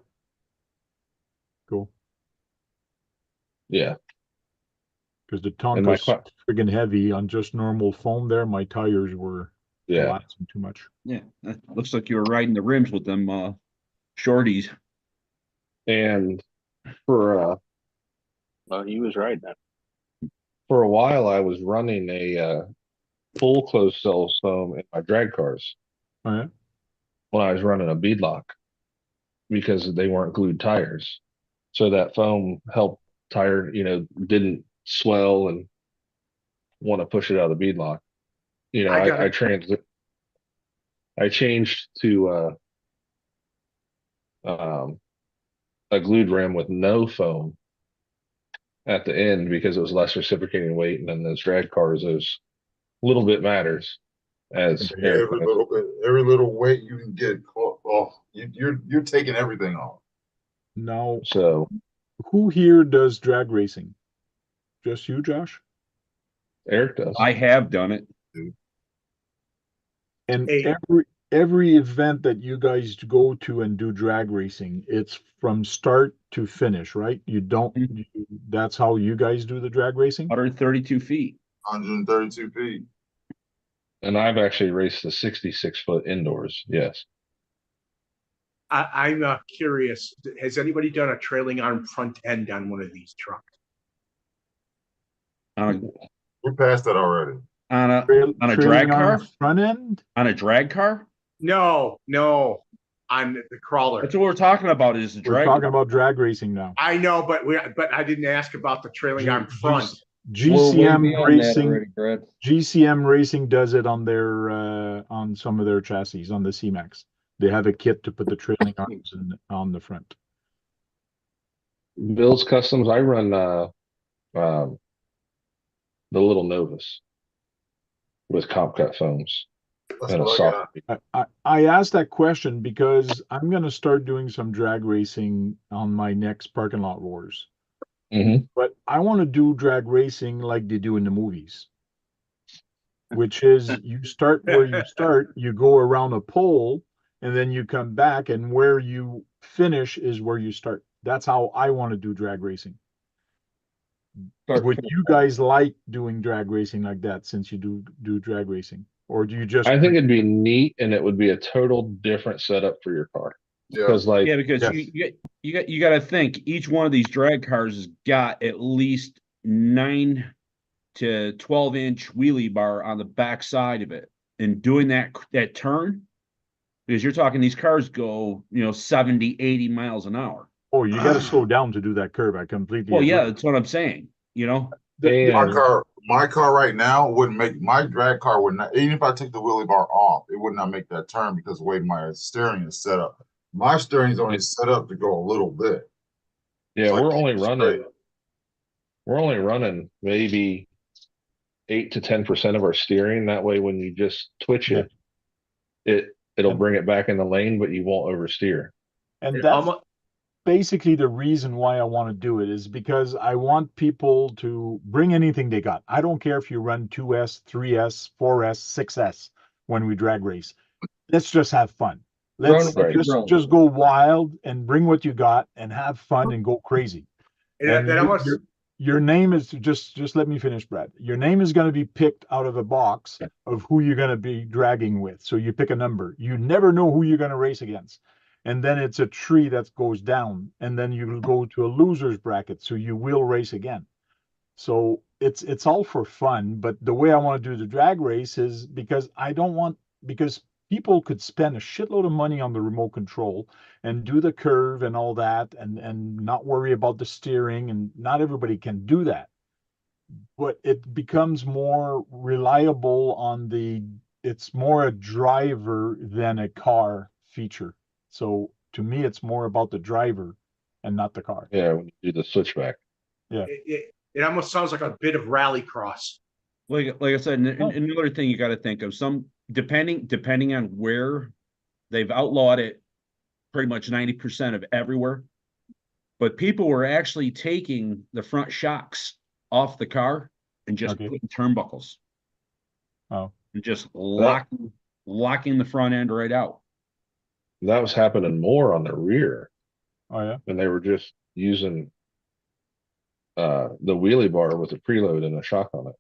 Cool. Yeah. Because the Tonka's friggin' heavy on just normal foam there. My tires were collapsing too much. Yeah, that looks like you were riding the rims with them shorties. And for well, he was right then. For a while I was running a full closed cell foam in my drag cars. Oh, yeah? When I was running a beadlock because they weren't glued tires. So that foam helped tire, didn't swell and want to push it out of the beadlock. I changed to a glued rim with no foam at the end because it was less reciprocating weight, and then those drag cars, those little bit matters. As every little weight you can get off, you're taking everything off. Now, so who here does drag racing? Just you, Josh? Eric does. I have done it. And every event that you guys go to and do drag racing, it's from start to finish, right? You don't. That's how you guys do the drag racing. 132 feet. 132 feet. And I've actually raced the 66-foot indoors. Yes. I'm curious. Has anybody done a trailing arm front end on one of these trucks? We're past that already. On a drag car? Front end? On a drag car? No. On the crawler. That's what we're talking about. Is the drag? We're talking about drag racing now. I know, but I didn't ask about the trailing arm front. GCM Racing. GCM Racing does it on their on some of their chassis on the C-Max. They have a kit to put the trailing arms on the front. Bill's Customs. I run the little Novus with comp cut foams. And a soft. I asked that question because I'm going to start doing some drag racing on my next parking lot wars. Mm-hmm. But I want to do drag racing like they do in the movies, which is you start where you start, you go around a pole, and then you come back, and where you finish is where you start. That's how I want to do drag racing. Would you guys like doing drag racing like that since you do drag racing? Or do you just... I think it'd be neat, and it would be a total different setup for your car. Because you got to think each one of these drag cars has got at least 9 to 12-inch wheelie bar on the back side of it, and doing that turn, because you're talking these cars go 70, 80 miles an hour. Oh, you got to slow down to do that curve. I completely agree. Yeah, that's what I'm saying. My car right now wouldn't make my drag car would not. Even if I took the wheelie bar off, it would not make that turn because the way my steering is set up. My steering is only set up to go a little bit. Yeah, so we're only running maybe 8 to 10% of our steering. That way, when you just twitch it'll bring it back in the lane, but you won't oversteer. And that's basically the reason why I want to do it, is because I want people to bring anything they got. I don't care if you run 2S, 3S, 4S, 6S when we drag race. Let's just have fun. Let's Right. just go wild and bring what you got and have fun and go crazy. And that almost Your name is just let me finish, Brad. Your name is going to be picked out of a box of who you're going to be dragging with. So you pick a number. You never know who you're going to race against. And then it's a tree that goes down, and then you will go to a loser's bracket. So you will race again. So it's all for fun. But the way I want to do the drag race is because because people could spend a shitload of money on the remote control and do the curve and all that and not worry about the steering, and not everybody can do that. But it becomes more reliable it's more a driver than a car feature. So to me, it's more about the driver and not the car. Yeah, when you do the switchback. Yeah. It almost sounds like a bit of rallycross. Like I said, another thing you got to think of, depending on where they've outlawed it, pretty much 90% of everywhere. But people were actually taking the front shocks off the car and just putting turnbuckles. Oh. And just locking the front end right out. That was happening more on the rear. Oh yeah. And they were just using the wheelie bar with a preload and a shock on it.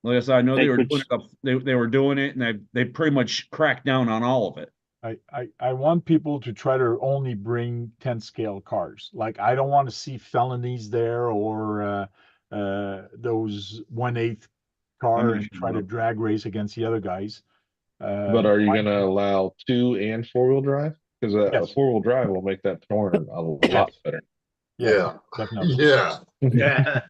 Like I said, I know they were doing it, and they pretty much cracked down on all of it. I want people to try to only bring 10 scale cars. Like, I don't want to see felonies there or those 1/8 car and try to drag race against the other guys. But are you going to allow 2 and 4-wheel drive? Because a 4-wheel drive will make that turn a lot better. Yeah. Definitely. Yeah. Yeah.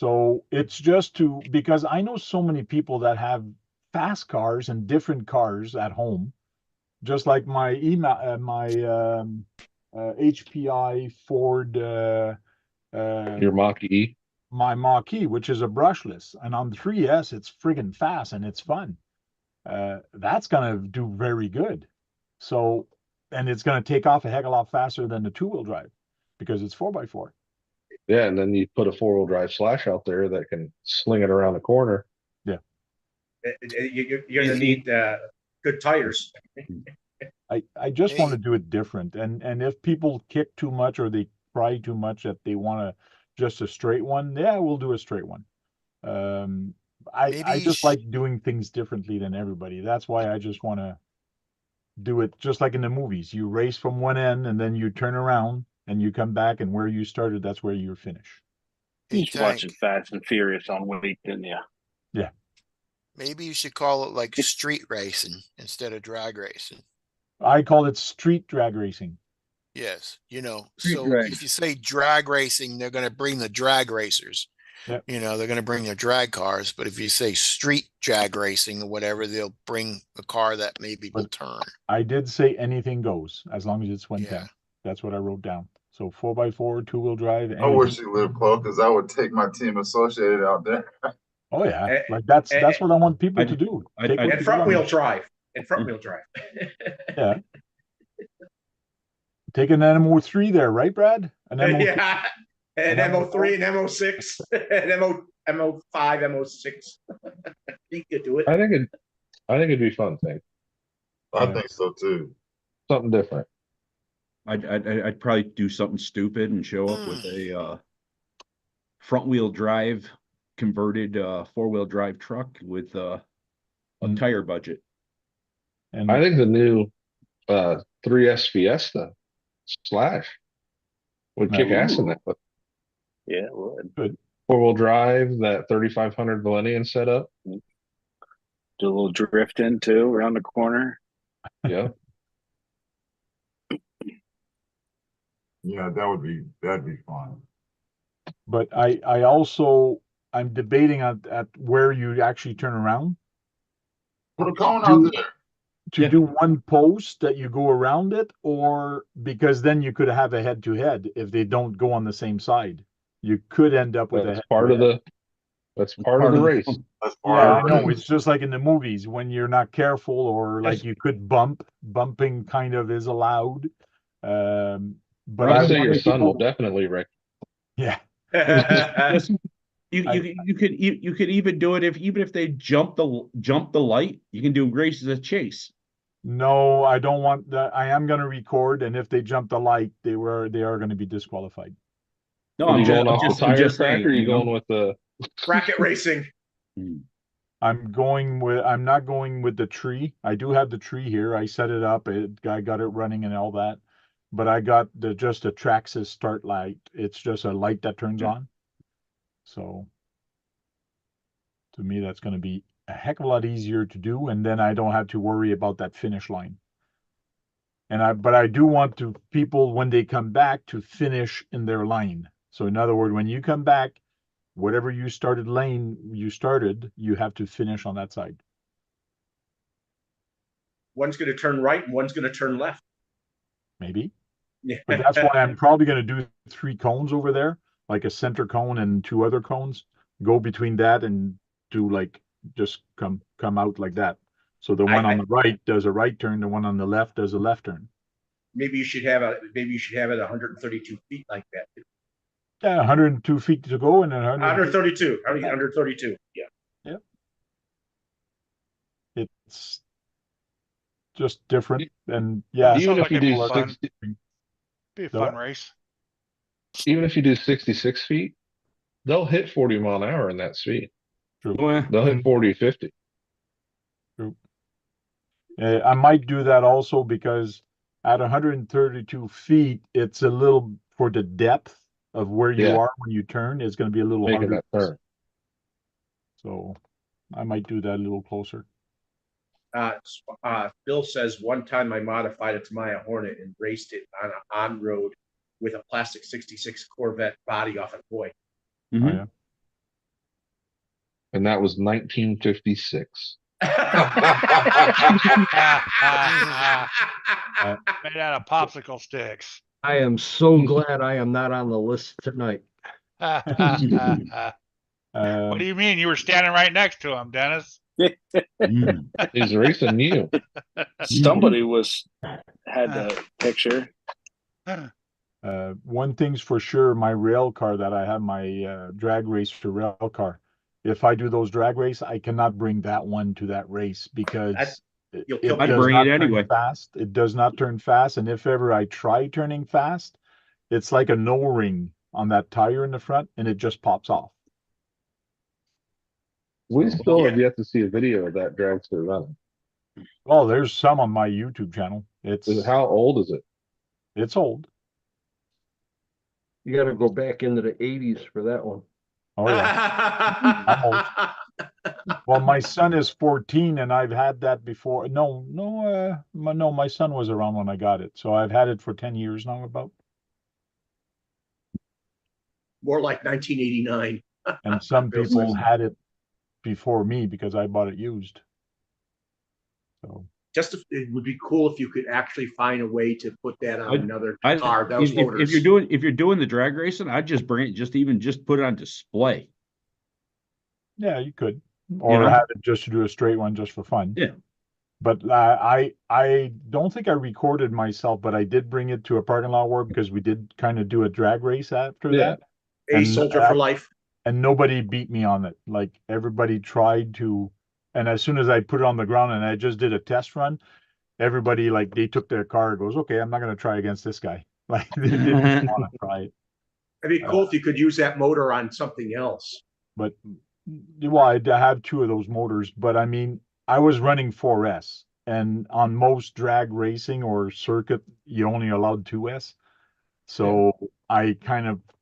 So it's just because I know so many people that have fast cars and different cars at home, just like my HPI Ford, your Mach-E, my Mach-E, which is a brushless, and on the 3S it's friggin' fast and it's fun. That's gonna do very good. So, and it's gonna take off a heck of a lot faster than the 2-wheel drive because it's 4x4. Yeah, and then you put a 4-wheel drive Slash out there that can sling it around the corner. Yeah. You're going to need good tires. I just want to do it different. And if people kick too much or they cry too much that they want just a straight one, yeah, we'll do a straight one. I just like doing things differently than everybody. That's why I just want to do it just like in the movies. You race from one end and then you turn around and you come back, and where you started, that's where you finish. He's watching Fast and Furious on weekend, yeah. Yeah. Maybe you should call it like street racing instead of drag racing. I call it street drag racing. Yes. Street So drag. if you say drag racing, they're going to bring the drag racers. Yep. They're going to bring their drag cars. But if you say street drag racing or whatever, they'll bring a car that maybe will turn. I did say anything goes as long as it's 110. Yeah. That's what I wrote down. So 4x4, 2-wheel drive. I wish you lived close because I would take my team associated out there. Oh yeah, like that's what I want people to do. And front-wheel drive. And front-wheel drive. Yeah. Take an MO3 there, right, Brad? An MO3. Yeah. And MO3 and MO6 and MO5, MO6. You could do it. I think it'd be fun thing. I think so too. Something different. I'd probably do something stupid and show up with a front-wheel drive converted 4-wheel drive truck with a tire budget. And I think the new 3S Fiesta Slash would kick ass in that. Yeah, it would. Good. 4-wheel drive, that 3500 Valenian setup. Do a little drift in too around the corner. Yeah. Yeah, that'd be fun. But I'm debating at where you actually turn around. Put a cone out there. To do one post that you go around it, or because then you could have a head-to-head if they don't go on the same side. You could end up with That's part of the race. That's I know. It's just like in the movies when you're not careful, or like you could bumping kind of is allowed. But I'd say your son will definitely wreck. Yeah. You could even do it even if they jump the light, you can do races a chase. No, I don't want that. I am going to record, and if they jump the light, they are going to be disqualified. No, Are I'm you just, going off the I'm tire just track, saying, or are you you know? going with the Bracket racing. I'm not going with the tree. I do have the tree here. I set it up. I got it running and all that. But I got just a Traxxas start light. It's just a light that turns on. So to me, that's going to be a heck of a lot easier to do. And then I don't have to worry about that finish line. But I do want people, when they come back, to finish in their line. So in other words, when you come back, whatever you started, you have to finish on that side. One's going to turn right and one's going to turn left. Maybe. Yeah. But that's why I'm probably going to do 3 cones over there, like a center cone and 2 other cones. Go between that and do just come out like that. So the one on the right does a right turn, the one on the left does a left turn. Maybe you should have it 132 feet like that. Yeah, 102 feet to go and 132. Under 32. Yeah. Yep. It's just different, and yeah. Even if you do 60, be a fun race. Even if you do 66 feet, they'll hit 40 mile an hour in that speed. True. They'll hit 40, 50. True. I might do that also because at 132 feet, it's a little, for the depth of where you are when you turn, it's going to be a little making harder. that turn. So I might do that a little closer. Bill says one time I modified a Tamiya Hornet and raced it on road with a plastic 66 Corvette body off a toy. Oh, yeah. And that was 1956. Made out of popsicle sticks. I am so glad I am not on the list tonight. What do you mean? You were standing right next to him, Dennis. He's racing you. Somebody had the picture. One thing's for sure, my rail car that I have, my drag race for rail car. If I do those drag race, I cannot bring that one to that race because I'd bring it anyway. Fast. It does not turn fast, and if ever I try turning fast, it's like a no ring on that tire in the front, and it just pops off. We still have yet to see a video of that dragster running. Well, there's some on my YouTube channel. How old is it? It's old. You got to go back into the 80s for that one. Oh yeah. Well, my son is 14, and I've had that before. No, my son was around when I got it, so I've had it for 10 years now. About more like 1989. And some people had it before me because I bought it used. So it would be cool if you could actually find a way to put that on another car. If you're doing the drag racing, I'd just bring it, just put it on display. Yeah, you could, or have it just to do a straight one just for fun. Yeah. But I don't think I recorded myself, but I did bring it to a parking lot war because we did kind of do a drag race after that. A soldier for life. And nobody beat me on it. Like everybody tried to. And as soon as I put it on the ground and I just did a test run, everybody, they took their car and goes, okay, I'm not going to try against this guy. Like they didn't want to try it. It'd be cool if you could use that motor on something else. But, well, I have 2 of those motors, but I mean, I was running 4S, and on most drag racing or circuit, you only allowed 2S. So I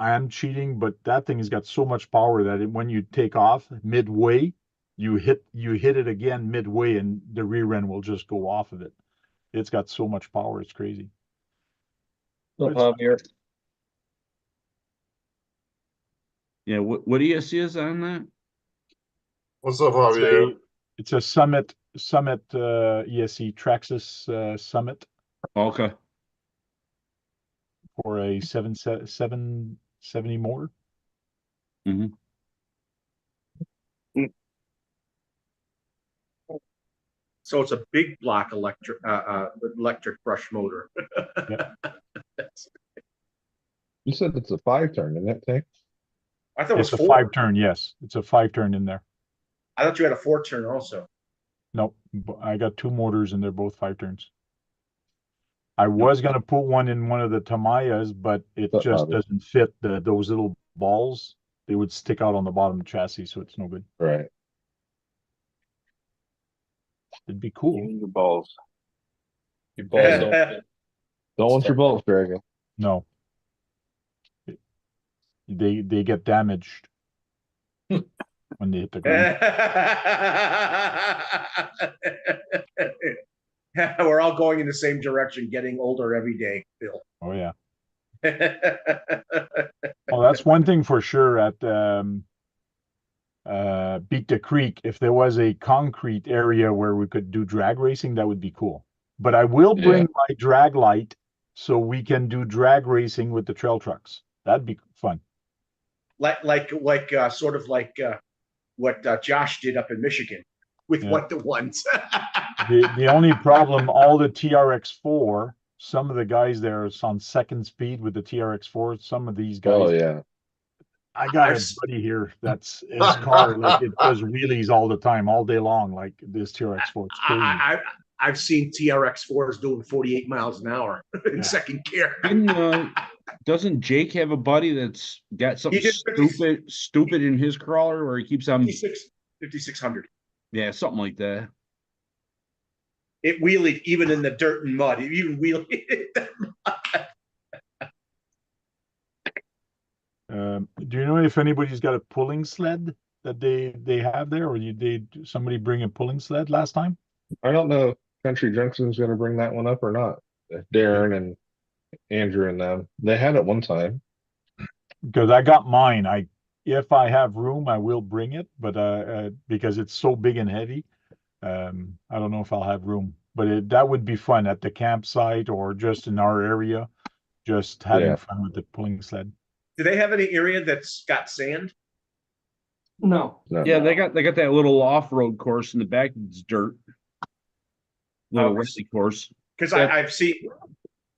am cheating, but that thing has got so much power that when you take off midway, you hit it again midway and the rear end will just go off of it. It's got so much power. It's crazy. Javier. Yeah. What ESC is on that? What's up, Javier? It's a Summit ESC Traxxas Summit. Okay. For a 770 motor. Mm-hmm. So it's a big block electric brush motor. You said it's a 5-turn, isn't that tank? I thought it was It's a 4. 5-turn, yes. It's a 5-turn in there. I thought you had a 4-turn also. Nope, I got 2 motors and they're both 5-turns. I was gonna put one in one of the Tamayas, but it just doesn't fit those little balls. They would stick out on the bottom of the chassis, so it's no good. Right. It'd be cool. Even your balls. Your balls don't fit. Don't want your balls dragging. No. They get damaged when they hit the ground. We're all going in the same direction, getting older every day, Bill. Oh yeah. Well, that's one thing for sure at Beat the Creek. If there was a concrete area where we could do drag racing, that would be cool. But I will bring my drag light so we can do drag racing with the trail trucks. That'd be fun. Like sort of like what Josh did up in Michigan with what the ones. The only problem, all the TRX4, some of the guys there is on second speed with the TRX4. Some of these guys. Oh yeah. I got a buddy here that's his car, like it does wheelies all the time, all day long, like this TRX4. It's crazy. I've seen TRX4s doing 48 miles an hour in second gear. Doesn't Jake have a buddy that's got something stupid in his crawler where he keeps on 5600? Yeah, something like that. It wheelied even in the dirt and mud. It even wheelied in the mud. Do you know if anybody's got a pulling sled that they have there, or somebody bring a pulling sled last time? I don't know if Country Junction's going to bring that one up or not. Darren and Andrew and them, they had it one time. Because I got mine. If I have room, I will bring it, but because it's so big and heavy, I don't know if I'll have room. But that would be fun at the campsite or just in our area, just having fun with the pulling sled. Do they have any area that's got sand? No. Yeah, they got that little off-road course in the back. It's dirt. Little rally course. Because I've seen.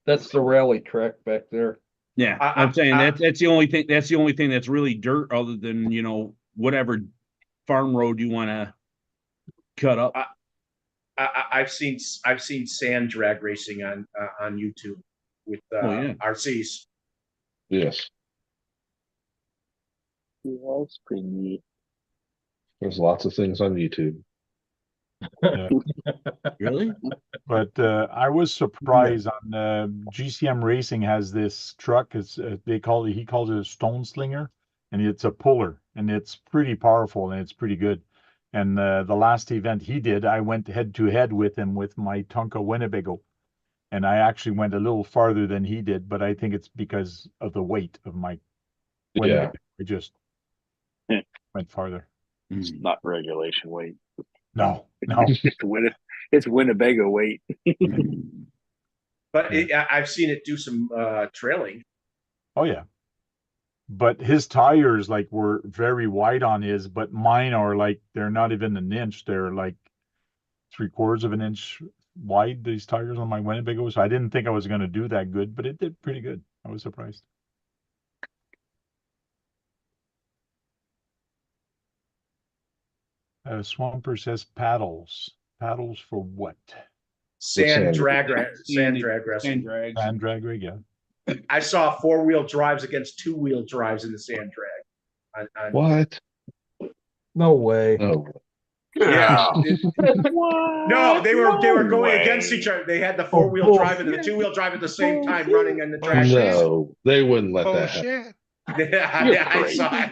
That's the rally track back there. Yeah, I'm saying that's the only thing. That's the only thing that's really dirt, other than whatever farm road you want to cut up. I've seen sand drag racing on YouTube with RCs. Yes. Yeah, that's pretty neat. There's lots of things on YouTube. Really? But I was surprised on GCM Racing has this truck. It's he calls it a stone slinger, and it's a puller, and it's pretty powerful and it's pretty good. And the last event he did, I went head to head with him with my Tonka Winnebago, and I actually went a little farther than he did. But I think it's because of the weight of my Winnebago. I just went farther. It's not regulation weight. No. It's Winnebago weight. But I've seen it do some trailing. Oh yeah. But his tires were very wide on his, but mine are they're not even an inch. They're like 3/4 of an inch wide, these tires on my Winnebago. So I didn't think I was going to do that good, but it did pretty good. I was surprised. Swamper says paddles. Paddles for what? Sand drag rig, Sand drag, yeah. I saw 4-wheel drives against 2-wheel drives in the sand drag. What? No way. No. Yeah. No, they were going against each other. They had the 4-wheel drive and the 2-wheel drive at the same time running on the track. No, they wouldn't let that happen. Shit. I saw it.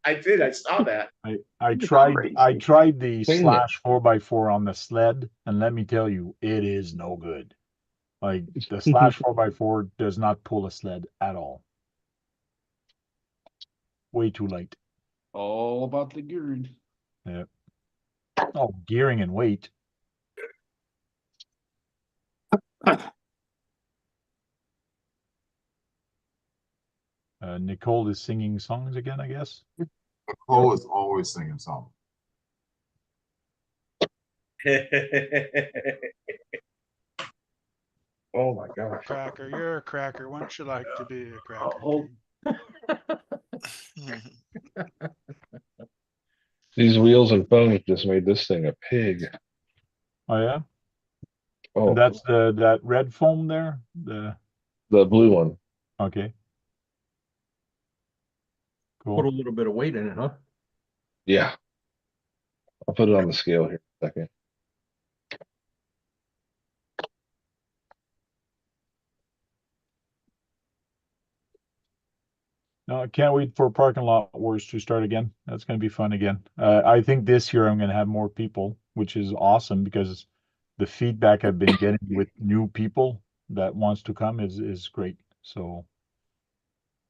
I saw that. I tried the slash 4x4 on the sled, and let me tell you, it is no good. Like the slash 4x4 does not pull a sled at all. Way too light. All about the gearing. Yeah. Oh, gearing and weight. Nicole is singing songs again, I guess. Nicole is always singing songs. Oh my gosh. Cracker, you're a cracker. Wouldn't you like to be a cracker? These wheels and foams just made this thing a pig. Oh yeah. Oh, And that's that red foam there. The blue one. okay. Put a Cool. little bit of weight in it, huh? Yeah. I'll put it on the scale here in a second. No, I can't wait for parking lot wars to start again. That's going to be fun again. I think this year I'm going to have more people, which is awesome because the feedback I've been getting with new people that wants to come is great. So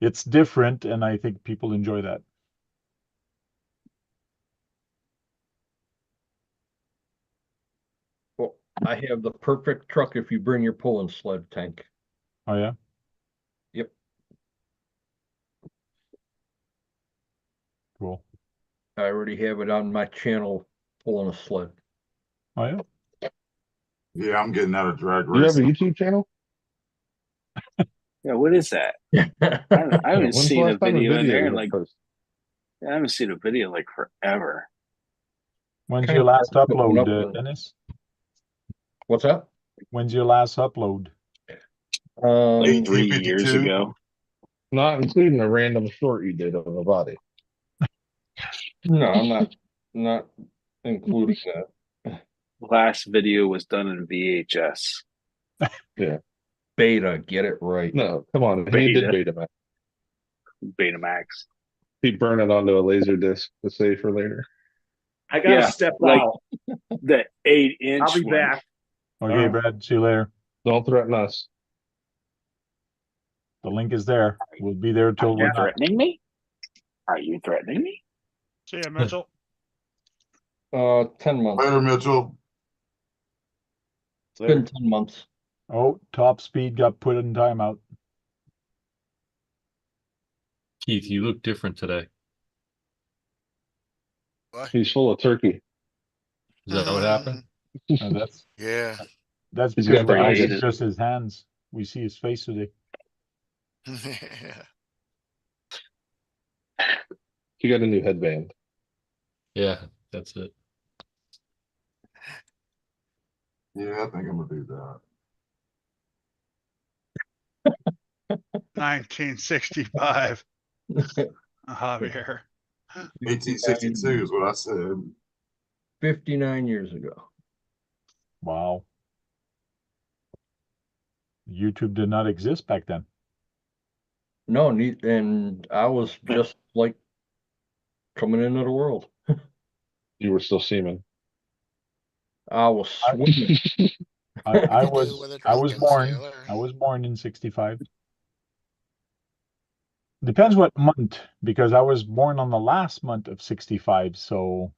it's different, and I think people enjoy that. Well, I have the perfect truck if you bring your pulling sled tank. Oh yeah. Yep. Cool. I already have it on my channel pulling a sled. Oh yeah. Yeah, I'm getting out of drag You have a racing. YouTube channel? Yeah, what is that? I haven't When's the seen a last time video in there you in have like posted? I haven't seen a video in like forever. When's Kind your of last hard to put one upload, up with. Dennis? What's that? When's your last upload? Like 3 1852. years ago. Not including a random short you did of a body. No, I'm not including that. Last video was done in VHS. Yeah. Beta, get it right. No, come on. He did Beta. Betamax. Betamax. He burned it onto a laser disc to save for later. I gotta step out. The 8-inch I'll be one. back. Okay, Brad. See you later. Don't threaten us. The link is there. We'll be there till Are we're you not. threatening me? Are you threatening me? See ya, Mitchell. 10 months. Later, Mitchell. It's been 10 months. Oh, top speed got put in timeout. Keith, you look different today. He's full of turkey. Is that what happened? That's Yeah. that's He's because got the eyes. it's just his hands. We see his face today. He got a new headband. Yeah, that's it. Yeah, I think I'm gonna do that. 1965. Javier. 1862 is what I said. 59 years ago. Wow. YouTube did not exist back then. No, and I was just like coming into the world. You were still seeming. I was swimming. I was born in 65. Depends what month, because I was born on the last month of 65, so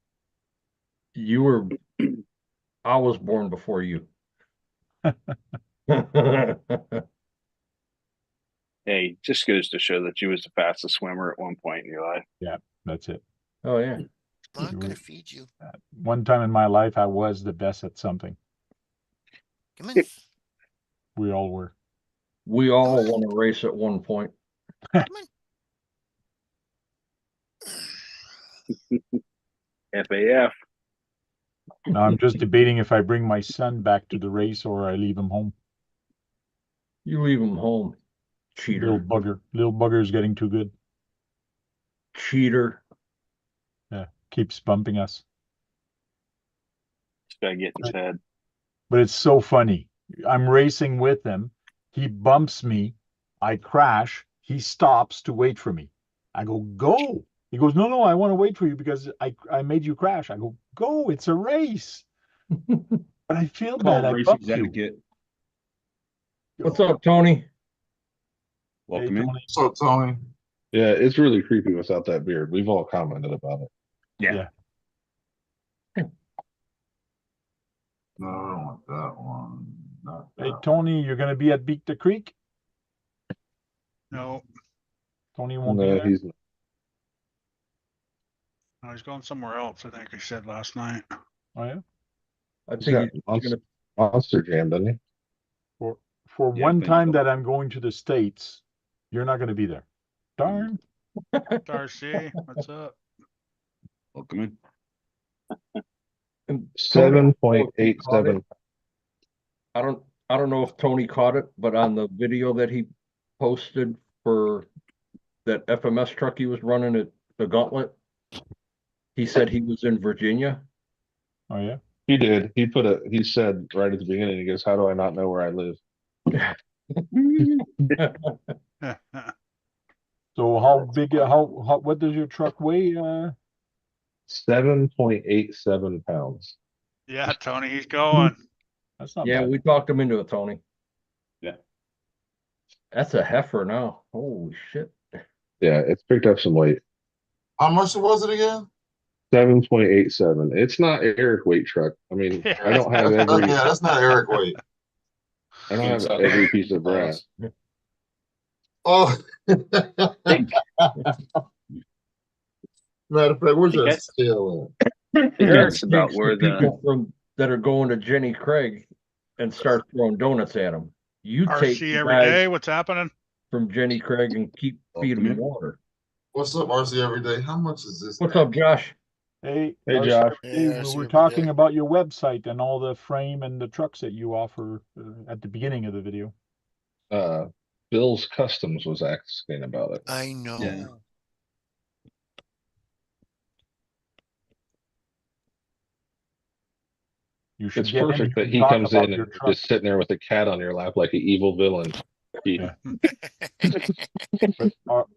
I was born before you. Hey, just goes to show that you was the fastest swimmer at one point in your life. yeah, that's it. Oh yeah. I'm not gonna feed you. One time in my life, I was the best at something. Come in. We all were. We all want to race at one point. FAF. Now I'm just debating if I bring my son back to the race or I leave him home. You leave him home. Cheater. Little bugger. Little bugger's getting too good. Cheater. Yeah, keeps bumping us. Just gotta get in his head. But it's so funny. I'm racing with him. He bumps me. I crash. He stops to wait for me. I go. He goes, no, I want to wait for you because I made you crash. I go. It's a race. But I feel bad. I bumped you. What's up, Tony? Welcome Hey, in. Tony. What's up, Tony? Yeah, it's really creepy without that beard. We've all commented about it. Yeah. No, I don't want that one. Not that Hey, one. Tony, you're going to be at Beat the Creek? No, Tony won't be No, there? he's not. no, he's going somewhere else. I think he said last night. Oh, yeah? I He's think got he's gonna Monster Jam, doesn't he? For Yeah, one thank time you. that I'm going to the States, you're not going to be there. Darn. RC, what's up? Welcome in. And Tony, 7.87. I don't know if Tony caught it, but on the video that he posted for that FMS truck he was running at the Gauntlet, he said he was in Virginia. Oh yeah. He did. He said right at the beginning, he goes, "How do I not know where I live?" So how big? How? What does your truck weigh? 7.87 pounds. Yeah, Tony, he's going. That's not Yeah, bad. we talked him into it, Tony. Yeah. That's a heifer now. Holy shit. Yeah, it's picked up some weight. How much was it again? 7.87. It's not Eric weight truck. I mean, I don't have every. Yeah, that's not Eric weight. I don't have every piece of brass. Oh. Matter of fact, where's that scale at? That's about Takes where the the people that are going to Jenny Craig and start throwing donuts at them. You take RC the every guys day. What's happening? from Jenny Craig and keep feeding them water. What's up, RC Everyday? How much is this? What's up, Josh? Hey, Hey, Josh. We were talking about your website and all the frame and the trucks that you offer at the beginning of the video. Bill's Customs was asking about it. I know. Yeah. You should It's get perfect in that he talk comes about in your and truck. just sitting there with a cat on your lap like an evil villain. Yeah. But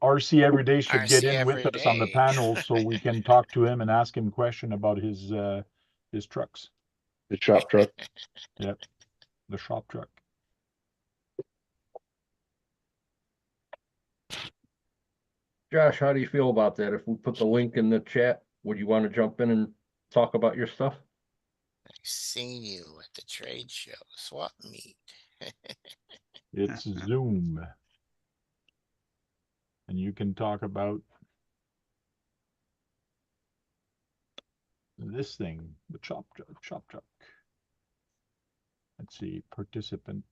RC Everyday should get RC in with us on the Everyday. panel so we can talk to him and ask him a question about his trucks. The shop truck. Yep, the shop truck. Josh, how do you feel about that? If we put the link in the chat, would you want to jump in and talk about your stuff? I seen you at the trade show, swap meet. It's Zoom. And you can talk about this thing, the chop truck. Let's see, participant.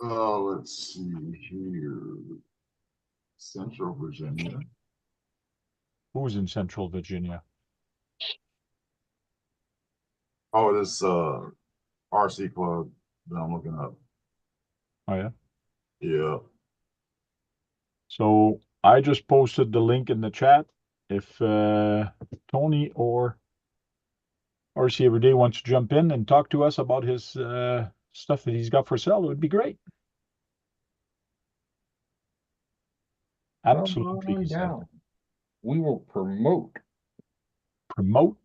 Let's see here. Central Virginia. Who's in Central Virginia? Oh, this RC club that I'm looking up. Oh yeah. Yeah. So I just posted the link in the chat. If Tony or RC Everyday wants to jump in and talk to us about his stuff that he's got for sale, it would be great. Absolutely. He said. We will promote.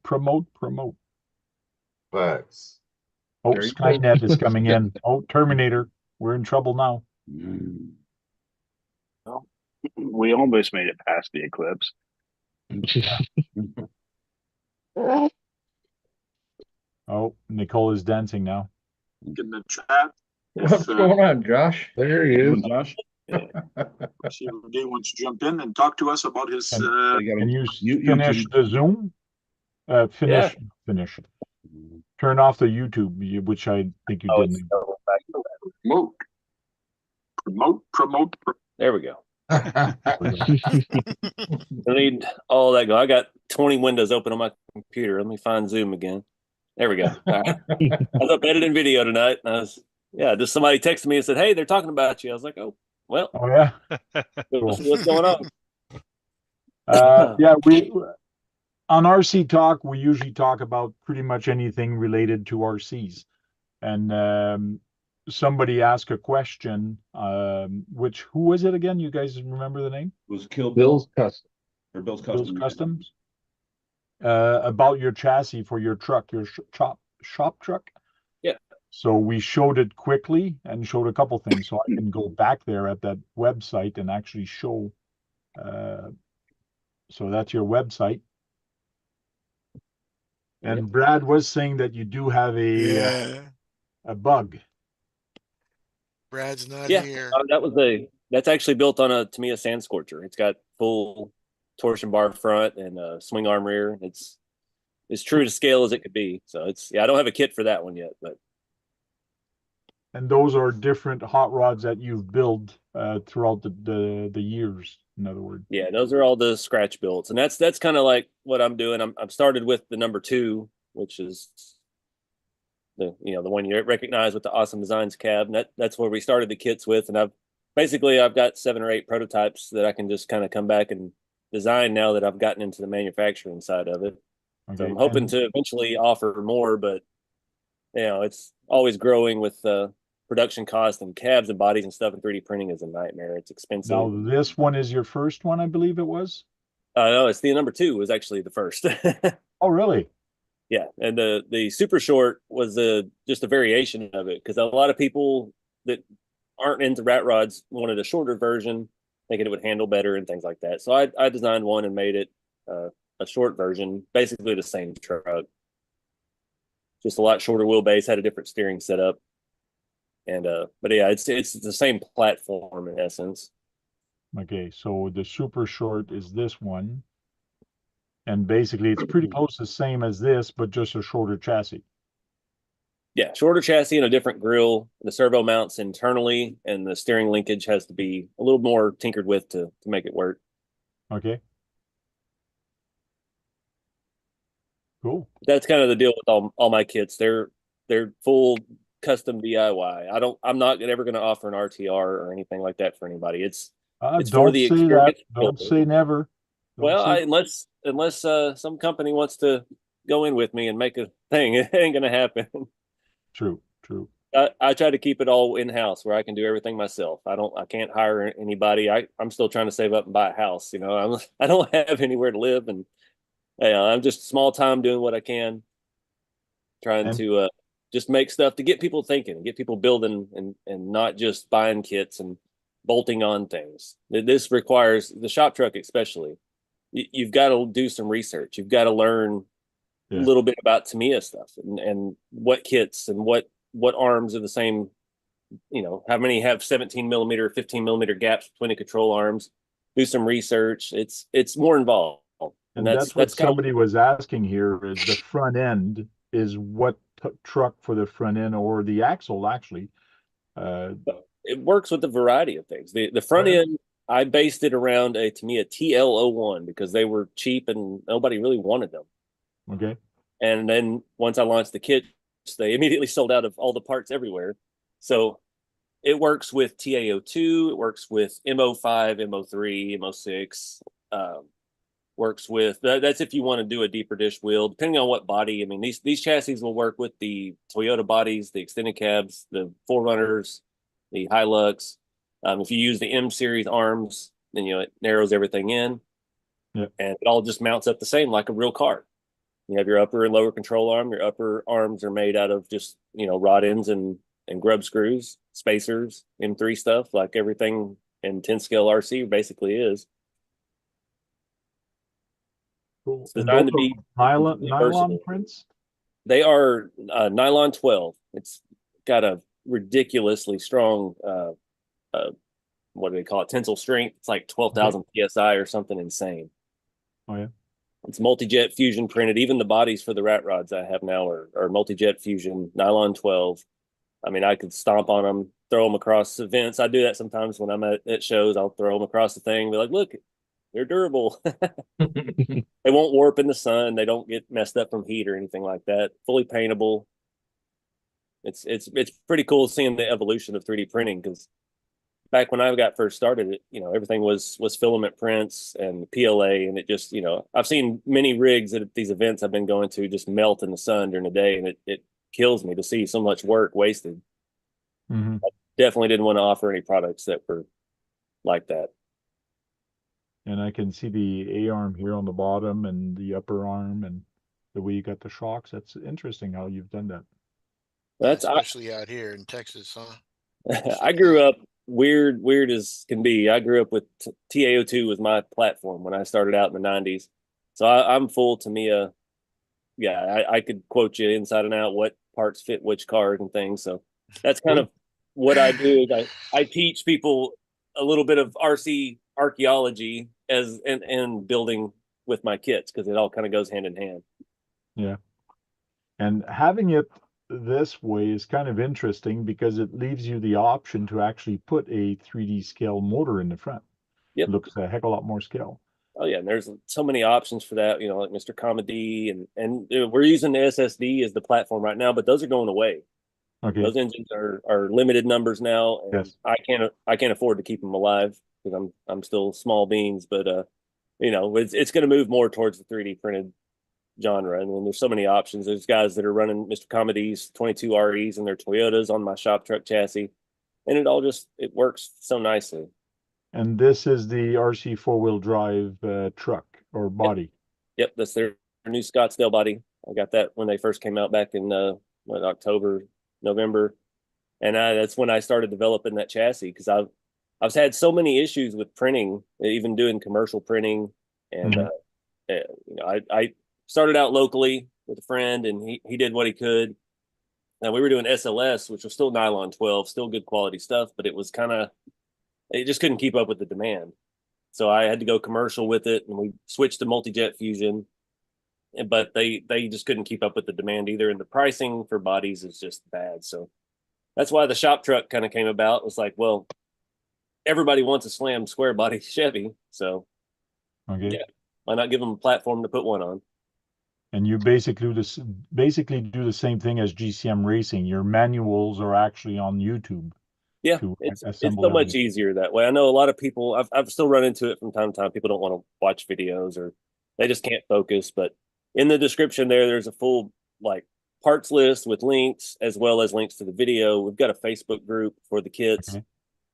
Promote. Facts. Oh, There you go. Skynet is coming in. Oh, Terminator. We're in trouble now. well, we almost made it past the eclipse. Oh, Nicole is dancing now. In the chat. What's going on, Josh? There he is. Josh. See if Day wants to jump in and talk to us about his. Can you finish the Zoom? Finish. Turn off the YouTube, which I think you didn't. Promote. There we go. I need all that go. I got 20 windows open on my computer. Let me find Zoom again. There we go. All right. I was up editing video tonight. And just somebody texted me and said, "Hey, they're talking about you." I was like, "Oh, well." Oh yeah. Cool. Cool. What's going on? Yeah, we on RC Talk we usually talk about pretty much anything related to RCs, and somebody asked a question. Who was it again? You guys remember the name? Was Kill Bill's Custom. Or Bill's Custom. Bill's Customs. About your chassis for your truck, your shop truck. Yeah. So we showed it quickly and showed a couple things. So I can go back there at that website and actually show. So that's your website. And Brad was saying that you do have a bug. Brad's not yeah, here. That's actually built on a Tamiya sand scorcher. It's got full torsion bar front and a swing arm rear. It's true to scale as it could be. So I don't have a kit for that one yet, but. And those are different hot rods that you've built throughout the years in other words. Yeah, those are all the scratch builds, and that's kind of like what I'm doing. I'm started with the number 2, which is the the one you recognize with the Awesome Designs cab, and that's where we started the kits with. And I've got 7 or 8 prototypes that I can just kind of come back and design now that I've gotten into the manufacturing side of it. Okay. So I'm hoping to eventually offer more, but it's always growing with production costs, and cabs and bodies and stuff, and 3D printing is a nightmare. It's expensive. Now this one is your first one, I believe it was. No, it's the number 2 was actually the first. Oh, really? Yeah, and the super short was just a variation of it, because a lot of people that aren't into rat rods wanted a shorter version, thinking it would handle better and things like that. So I designed one and made it a short version, basically the same truck, just a lot shorter wheelbase, had a different steering setup, and but yeah, it's the same platform in essence. Okay, so the super short is this one, and basically it's pretty close the same as this, but just a shorter chassis. Yeah, shorter chassis and a different grille. The servo mounts internally, and the steering linkage has to be a little more tinkered with to make it work. Okay. Cool. That's kind of the deal with all my kits. They're full custom DIY. I'm not ever going to offer an RTR or anything like that for anybody. It's for Don't the say that. experience. Don't say never. Well, unless some company wants to go in with me and make a thing, it ain't going to happen. True. I try to keep it all in house where I can do everything myself. I can't hire anybody. I'm still trying to save up and buy a house. I don't have anywhere to live, and I'm just small time doing what I can, trying to just make stuff to get people thinking, get people building, and not just buying kits and bolting on things. This requires the shop truck, especially. You've got to do some research. You've got to learn a little bit about Tamiya stuff and what kits and what arms are the same. How many have 17 millimeter, 15 millimeter gaps between the control arms. Do some research. It's more involved. And that's what somebody was asking here, is the front end is what truck for the front end, or the axle actually. It works with a variety of things. The front end, I based it around a Tamiya TL01 because they were cheap and nobody really wanted them. Okay. And then once I launched the kit, they immediately sold out of all the parts everywhere. So it works with TA02, it works with MO5, MO3, MO6, works with that's if you want to do a deeper dish wheel, depending on what body. I mean, these chassis will work with the Toyota bodies, the extended cabs, the 4Runners, the Hilux. If you use the M series arms, then it narrows everything in, and it all just mounts up the same like a real car. You have your upper and lower control arm. Your upper arms are made out of just rod ends and grub screws, spacers, M3 stuff, like everything in 10 scale RC basically is. Cool. It's designed to be nylon prints. They are nylon 12. It's got a ridiculously strong what do they call it, tensile strength. It's like 12,000 psi or something insane. Oh yeah. It's multi-jet fusion printed. Even the bodies for the rat rods I have now are multi-jet fusion, nylon 12. I mean, I could stomp on them, throw them across events. I do that sometimes when I'm at shows. I'll throw them across the thing. Be like, look, they're durable. They won't warp in the sun. They don't get messed up from heat or anything like that. Fully paintable. It's pretty cool seeing the evolution of 3D printing, because back when I got first started, everything was filament prints and PLA, and it just, I've seen many rigs at these events I've been going to just melt in the sun during the day, and it kills me to see so much work wasted. Mm-hmm. I definitely didn't want to offer any products that were like that. And I can see the A arm here on the bottom and the upper arm and the way you got the shocks. That's interesting how you've done that. That's especially out here in Texas, huh? I grew up weird as can be. I grew up with TA02 was my platform when I started out in the 90s. So I'm full Tamiya. Yeah, I could quote you inside and out what parts fit which cars and things. So that's kind of what I do. I teach people a little bit of RC archaeology and building with my kits, because it all kind of goes hand in hand. Yeah. And having it this way is kind of interesting because it leaves you the option to actually put a 3D scale motor in the front. Yep. Looks a heck of a lot more scale. Oh yeah, and there's so many options for that. Like Mr. Comedy, and we're using the SSD as the platform right now, but those are going away. Okay. Those engines are limited numbers now, and Yes. I can't afford to keep them alive because I'm still small beans. But it's going to move more towards the 3D printed genre. I mean, there's so many options. There's guys that are running Mr. Comedies 22 REs and their Toyotas on my shop truck chassis, and it works so nicely. And this is the RC four-wheel drive truck or body. Yep, that's their new Scottsdale body. I got that when they first came out back in October, November, and that's when I started developing that chassis because I've had so many issues with printing, even doing commercial printing, and I started out locally with a friend, and he did what he could. Now we were doing SLS, which was still nylon 12, still good quality stuff, but it just couldn't keep up with the demand. So I had to go commercial with it, and we switched to multi-jet fusion. But they just couldn't keep up with the demand either, and the pricing for bodies is just bad. So that's why the shop truck kind of came about. It was like, well, everybody wants a slam square body Chevy, so yeah, why not give them a platform to put one on? And you basically do the same thing as GCM Racing. Your manuals are actually on YouTube. Yeah, it's so much easier that way. I know a lot of people, I've still run into it from time to time. People don't want to watch videos or they just can't focus. But in the description there's a full parts list with links as well as links to the video. We've got a Facebook group for the kits,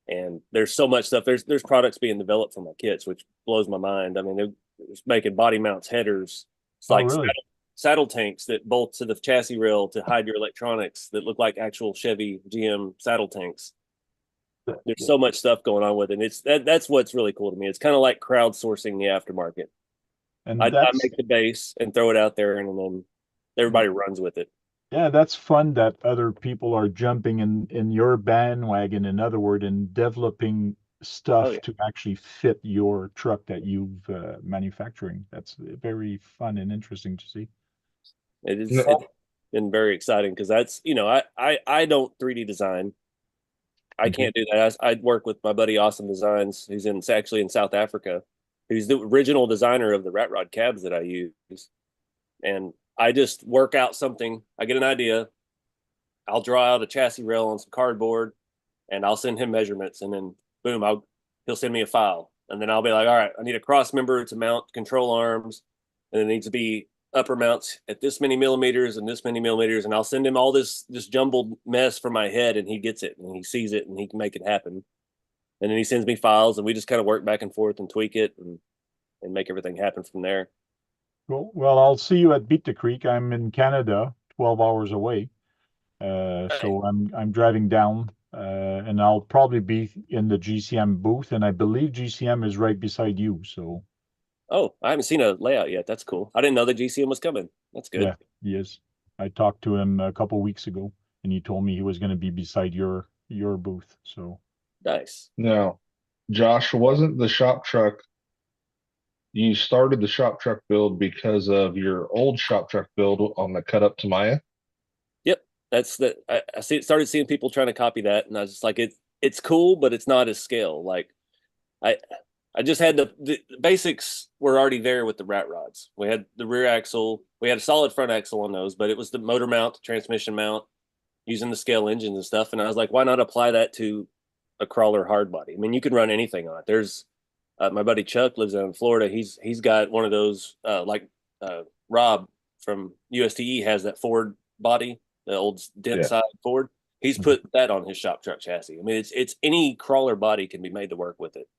and there's so much stuff. There's products being developed for my kits, which blows my mind. I mean, they're making body mounts, headers. It's really? saddle tanks that bolt to the chassis rail to hide your electronics that look like actual Chevy GM saddle tanks. There's so much stuff going on with it. And that's what's really cool to me. It's kind of like crowdsourcing the aftermarket. And I make the base and throw it out there, and then everybody runs with it. Yeah, that's fun that other people are jumping in your bandwagon, in other words, and developing stuff to actually fit your truck that you've manufacturing. That's very fun and interesting to see. It's been very exciting because that's, I don't 3D design. I can't do that. I work with my buddy Awesome Designs, who's actually in South Africa, who's the original designer of the rat rod cabs that I use. And I just work out something. I get an idea. I'll draw out a chassis rail on some cardboard, and I'll send him measurements. And then, boom, he'll send me a file. And then I'll be like, all right, I need a cross member to mount control arms, and it needs to be upper mounts at this many millimeters and this many millimeters. And I'll send him all this jumbled mess for my head, and he gets it, and he sees it, and he can make it happen. And then he sends me files, and we just kind of work back and forth and tweak it and make everything happen from there. Cool. Well, I'll see you at Beat the Creek. I'm in Canada, 12 hours away. So I'm driving down, and I'll probably be in the GCM booth, and I believe GCM is right beside you. So. Oh, I haven't seen a layout yet. That's cool. I didn't know that GCM was coming. That's good. Yeah, he is. I talked to him a couple weeks ago, and he told me he was going to be beside your booth. So nice. Now, Josh, wasn't the shop truck? You started the shop truck build because of your old shop truck build on the cut up Tamiya? Yep, that's the. I started seeing people trying to copy that, and I was just like, it's cool, but it's not as scale. Like, I just had the basics were already there with the rat rods. We had the rear axle. We had a solid front axle on those, but it was the motor mount, transmission mount, using the scale engines and stuff. And I was like, why not apply that to a crawler hard body? I mean, you can run anything on it. There's my buddy Chuck lives out in Florida. He's got one of those Rob from USTE has that Ford body, the old dent side Ford. He's put that on his shop truck chassis. I mean, it's any crawler body can be made to work with it.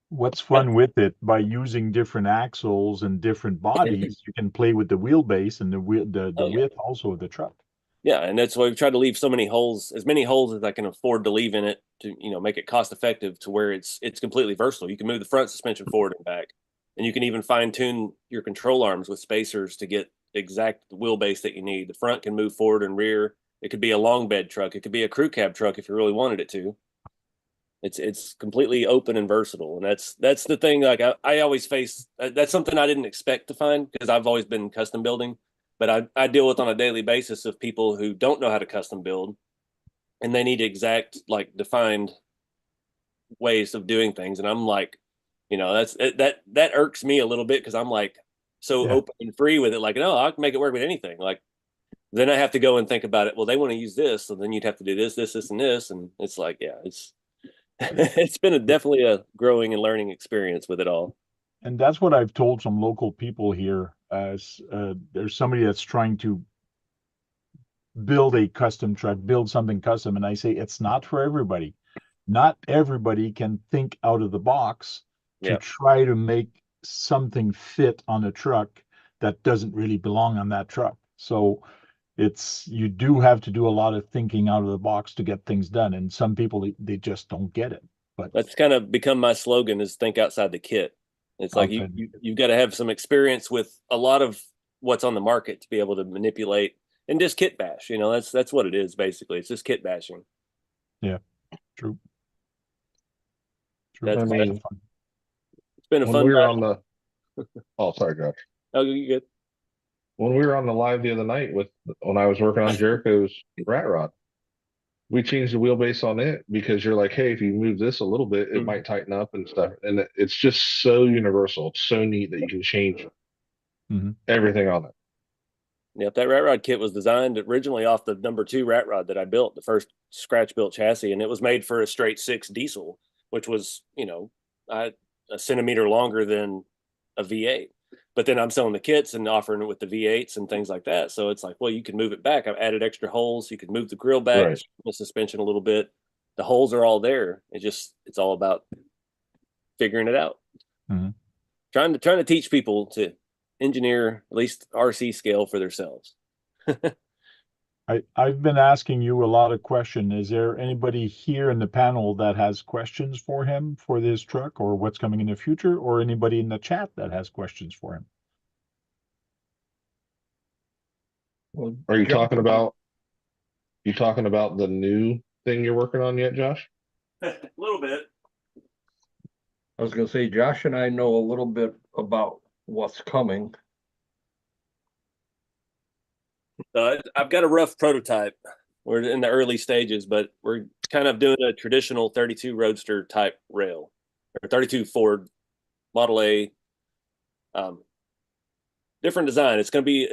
What's fun with it, by using different axles and different bodies, you can play with the wheelbase and the width also of the truck. Yeah, and that's why we've tried to leave so many holes, as many holes as I can afford to leave in it to, make it cost effective to where it's completely versatile. You can move the front suspension forward and back, and you can even fine tune your control arms with spacers to get exact wheelbase that you need. The front can move forward and rear. It could be a long bed truck. It could be a crew cab truck if you really wanted it to. It's completely open and versatile, and that's the thing. Like I always face, that's something I didn't expect to find because I've always been custom building, but I deal with on a daily basis of people who don't know how to custom build, and they need exact defined ways of doing things, and I'm like, You know, that irks me a little bit because I'm like so open and free with it. Like, no, I can make it work with anything. Like, then I have to go and think about it. Well, they want to use this, so then you'd have to do this, this, this, and this, and it's like, yeah, it's it's been definitely a growing and learning experience with it all. And that's what I've told some local people here. There's somebody that's trying to build a custom truck, build something custom, and I say it's not for everybody. Not everybody can think out of the box to try to make something fit on a truck that doesn't really belong on that truck. So you do have to do a lot of thinking out of the box to get things done. And some people, they just don't get it. But that's kind of become my slogan, is think outside the kit. It's like you've got to have some experience with a lot of what's on the market to be able to manipulate and just kit bash. You know, that's what it is basically. It's just kit bashing. Yeah, true. That's I mean, it's been a when fun. We were on the. Oh, sorry, Josh. Oh, you good? When we were on the live the other night when I was working on Jericho's rat rod, we changed the wheelbase on it because you're like, hey, if you move this a little bit, it might tighten up and stuff. And it's just so universal. It's so neat that you can change everything on it. Yep, that rat rod kit was designed originally off the #2 rat rod that I built, the first scratch built chassis, and it was made for a straight 6 diesel, which was, you know, a centimeter longer than a V8. But then I'm selling the kits and offering it with the V8s and things like that. So it's like, well, you can move it back. I've added extra holes. You can move the grill back, the suspension a little bit. The holes are all there. It's all about figuring it out. Trying to teach people to engineer at least RC scale for themselves. I've been asking you a lot of questions. Is there anybody here in the panel that has questions for him for this truck or what's coming in the future, or anybody in the chat that has questions for him? Are you talking about the new thing you're working on yet, Josh? A little bit. I was going to say, Josh and I know a little bit about what's coming. I've got a rough prototype. We're in the early stages, but we're kind of doing a traditional 32 Roadster type rail, or 32 Ford Model A. Different design. It's going to be,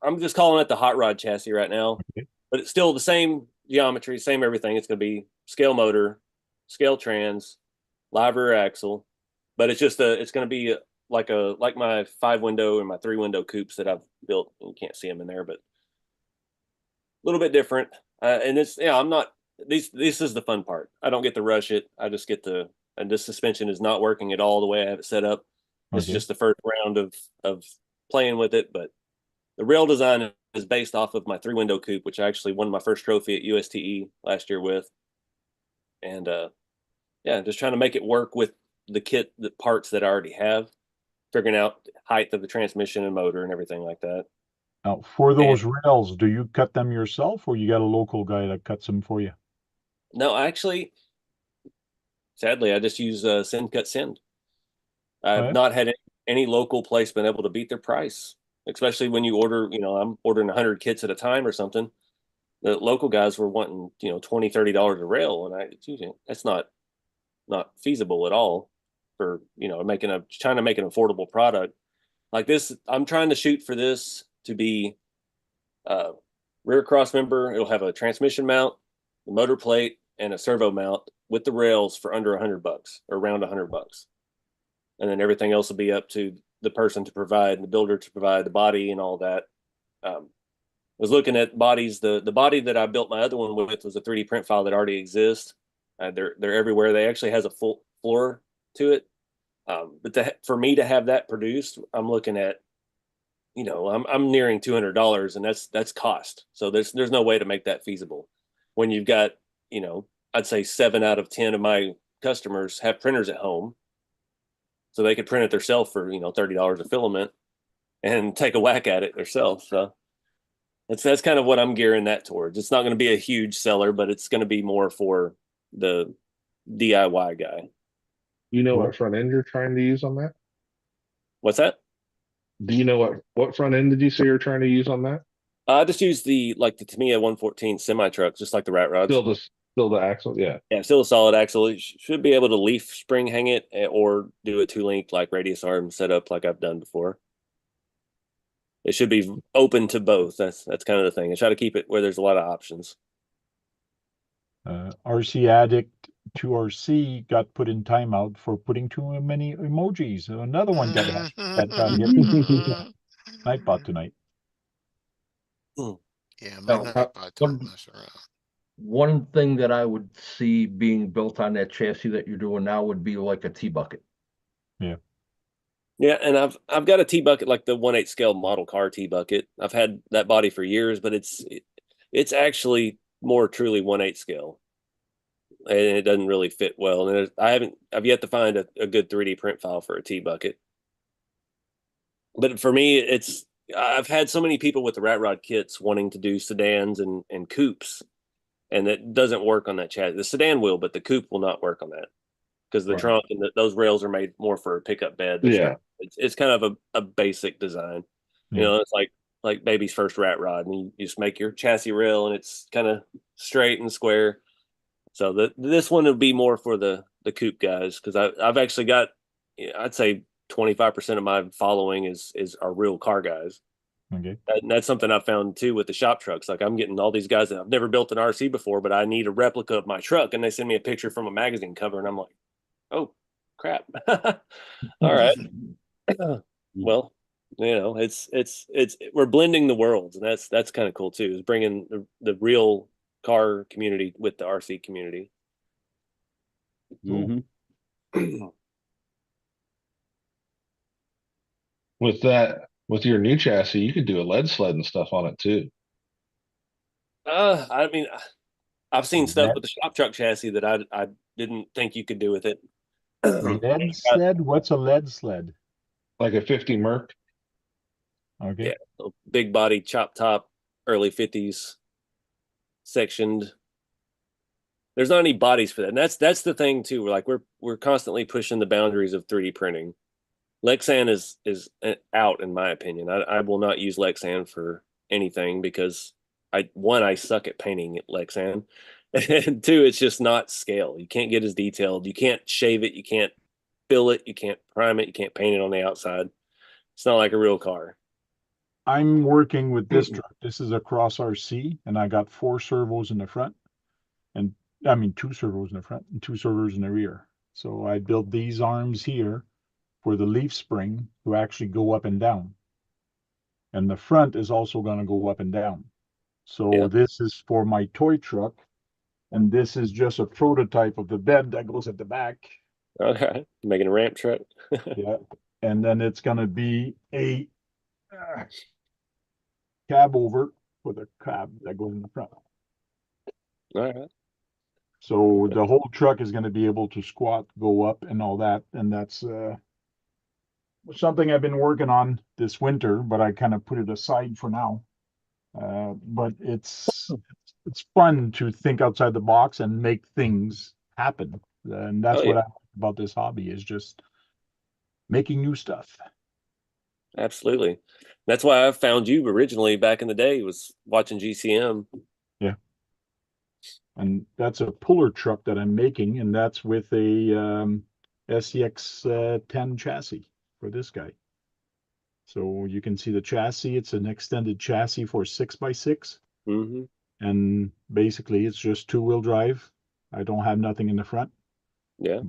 I'm just calling it the hot rod chassis right now, but it's still the same geometry, same everything. It's going to be scale motor, scale trans, live rear axle, but it's just it's going to be like my 5-window and my 3-window coupes that I've built. You can't see them in there, but a little bit different. And it's, I'm not, this is the fun part. I don't get to rush it. I just get to, and this suspension is not working at all the way I have it set up. This is just the first round of playing with it, but the rail design is based off of my 3-window coupe, which I actually won my first trophy at USTE last year with. And just trying to make it work with the parts that I already have, figuring out the height of the transmission and motor and everything like that. Now, for those rails, do you cut them yourself, or you got a local guy that cuts them for you? No, actually, sadly, I just use Send Cut Send. I've not had any local place been able to beat their price, especially when you order, I'm ordering 100 kits at a time or something. The local guys were wanting, $20, $30 a rail, and that's not feasible at all for, trying to make an affordable product like this. I'm trying to shoot for this to be rear cross member. It'll have a transmission mount, the motor plate, and a servo mount with the rails for under $100 or around $100. And then everything else will be up to the person to provide, the builder to provide the body and all that. I was looking at bodies. The body that I built my other one with was a 3D print file that already exists. They're everywhere. They actually has a full floor to it. But for me to have that produced, I'm looking at, I'm nearing $200, and that's cost. So there's no way to make that feasible when you've got, I'd say 7 out of 10 of my customers have printers at home, so they could print it themselves for $30 a filament and take a whack at it themselves. So that's kind of what I'm gearing that towards. It's not going to be a huge seller, but it's going to be more for the DIY guy. You know what front end you're trying to use on that? What's that? Do you know what front end did you say you're trying to use on that? I just use the Tamiya 114 semi trucks, just like the rat rods. Still the axle, yeah. Yeah, still a solid axle. It should be able to leaf spring hang it or do a 2-link like radius arm setup like I've done before. It should be open to both. That's kind of the thing. I try to keep it where there's a lot of options. RC Addict 2RC got put in timeout for putting too many emojis. So another one got hit. Nightbot tonight. Yeah, my Nightbot don't mess around. One thing that I would see being built on that chassis that you're doing now would be like a T-bucket. Yeah. Yeah, and I've got a T-bucket like the 1/8 scale model car T-bucket. I've had that body for years, but it's actually more truly 1/8 scale, and it doesn't really fit well. And I've yet to find a good 3D print file for a T-bucket. But for me, I've had so many people with the rat rod kits wanting to do sedans and coupes, and it doesn't work on that chassis. The sedan will, but the coupe will not work on that because the trunk and those rails are made more for a pickup bed. Yeah, it's kind of a basic design. Yeah. You know, it's like baby's first rat rod, and you just make your chassis rail, and it's kind of straight and square. So this one would be more for the coupe guys, because I've actually got, I'd say 25% of my following are real car guys. Okay. And that's something I found too with the shop trucks. Like I'm getting all these guys that I've never built an RC before, but I need a replica of my truck, and they send me a picture from a magazine cover, and I'm like, oh crap. All right. Well, you know, it's we're blending the worlds, and that's kind of cool too, is bringing the real car community with the RC community. Cool. With your new chassis, you could do a lead sled and stuff on it too. I mean, I've seen stuff with the shop truck chassis that I didn't think you could do with it. Lead sled? What's a lead sled? Like a 50 Merc. Okay. Yeah, big body, chop top, early 50s, sectioned. There's not any bodies for that, and that's the thing too. We're constantly pushing the boundaries of 3D printing. Lexan is out, in my opinion. I will not use Lexan for anything because I suck at painting Lexan, and two, it's just not scale. You can't get as detailed. You can't shave it. You can't fill it. You can't prime it. You can't paint it on the outside. It's not like a real car. I'm working with this truck. This is a Cross RC, and I got 4 servos in the front, and I mean 2 servos in the front and 2 servos in the rear. So I built these arms here for the leaf spring to actually go up and down. And the front is also going to go up and down. So this is for my toy truck, and this is just a prototype of the bed that goes at the back. Okay, making a ramp truck. Yeah, and then it's going to be a cab over with a cab that goes in the front. All right. So the whole truck is going to be able to squat, go up, and all that, and that's something I've been working on this winter, but I kind of put it aside for now. But it's fun to think outside the box and make things happen, and that's what I like about this hobby, is just making new stuff. Absolutely. That's why I found you originally back in the day, was watching GCM. Yeah. And that's a puller truck that I'm making, and that's with a SCX 10 chassis for this guy. So you can see the chassis. It's an extended chassis for 6x6. Mm-hmm. And basically it's just 2-wheel drive. I don't have nothing in the front. Yeah.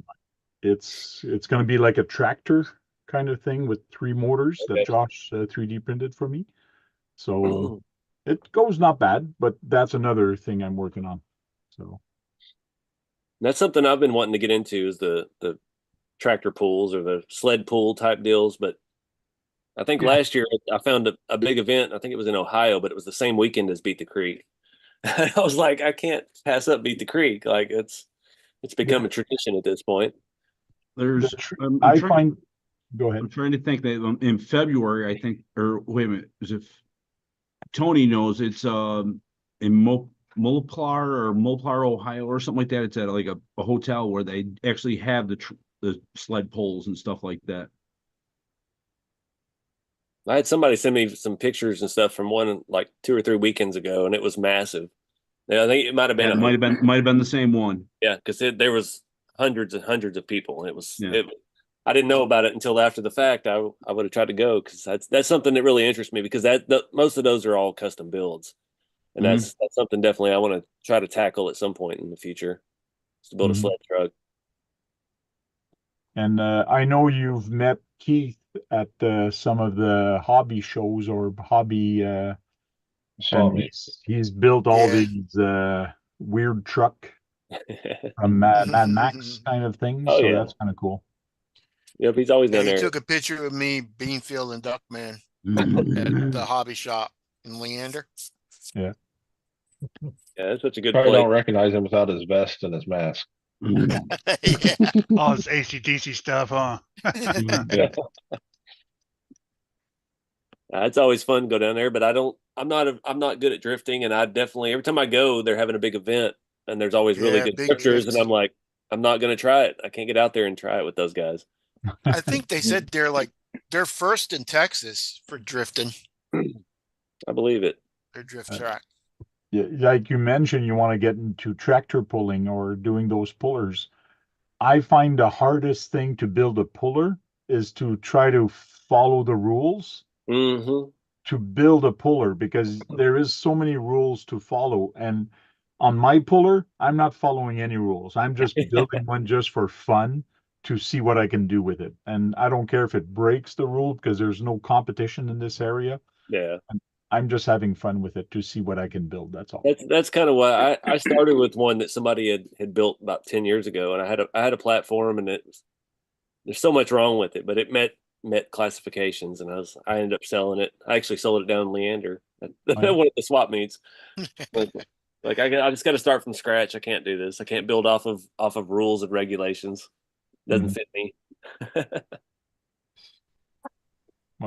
It's going to be like a tractor kind of thing with 3 motors that Josh 3D printed for me. So it goes not bad, but that's another thing I'm working on. So that's something I've been wanting to get into, is the tractor pulls or the sled pull type deals. But I think last year I found a big event. I think it was in Ohio, but it was the same weekend as Beat the Creek. I was like, I can't pass up Beat the Creek. Like it's become a tradition at this point. There's Go ahead. I'm trying to think that in February, I think, or wait a minute, is if Tony knows, it's in Moplar, Ohio, or something like that. It's at like a hotel where they actually have the sled poles and stuff like that. I had somebody send me some pictures and stuff from one like 2 or 3 weekends ago, and it was massive. Yeah, I think it might have been. Yeah, it might have been the same one. Yeah, because there was hundreds and hundreds of people, and it was. Yeah. I didn't know about it until after the fact. I would have tried to go because that's something that really interests me because most of those are all custom builds, and that's something definitely I want to try to tackle at some point in the future, is to build a sled truck. And I know you've met Keith at some of the hobby shows or hobby. And he's built all these weird truck from Mad Max kind of things. Oh, so yeah. that's kind of cool. Yep, he's always Yeah, down he there. took a picture of me, Beanfield, and Duckman at the hobby shop in Leander. Yeah. Yeah, that's such a good Probably place. don't recognize him without his vest and his mask. All this AC/DC stuff, huh? Yeah. It's always fun to go down there, but I'm not good at drifting, and I definitely every time I go, they're having a big event, and there's always really good big drifters, drifts. and I'm like, I'm not going to try it. I can't get out there and try it with those guys. I think they said they're first in Texas for drifting. I believe it. Their drift track. Yeah, like you mentioned, you want to get into tractor pulling or doing those pullers. I find the hardest thing to build a puller is to try to follow the rules to build a puller because there is so many rules to follow. And on my puller, I'm not following any rules. I'm just building one just for fun to see what I can do with it. And I don't care if it breaks the rule because there's no competition in this area. Yeah. I'm just having fun with it to see what I can build. That's all. That's kind of why I started with one that somebody had built about 10 years ago, and I had a platform, and there's so much wrong with it, but it met classifications, and I ended up selling it. I actually sold it down in Leander at one of the swap meets. Like I just got to start from scratch. I can't do this. I can't build off of rules and regulations. It doesn't fit me.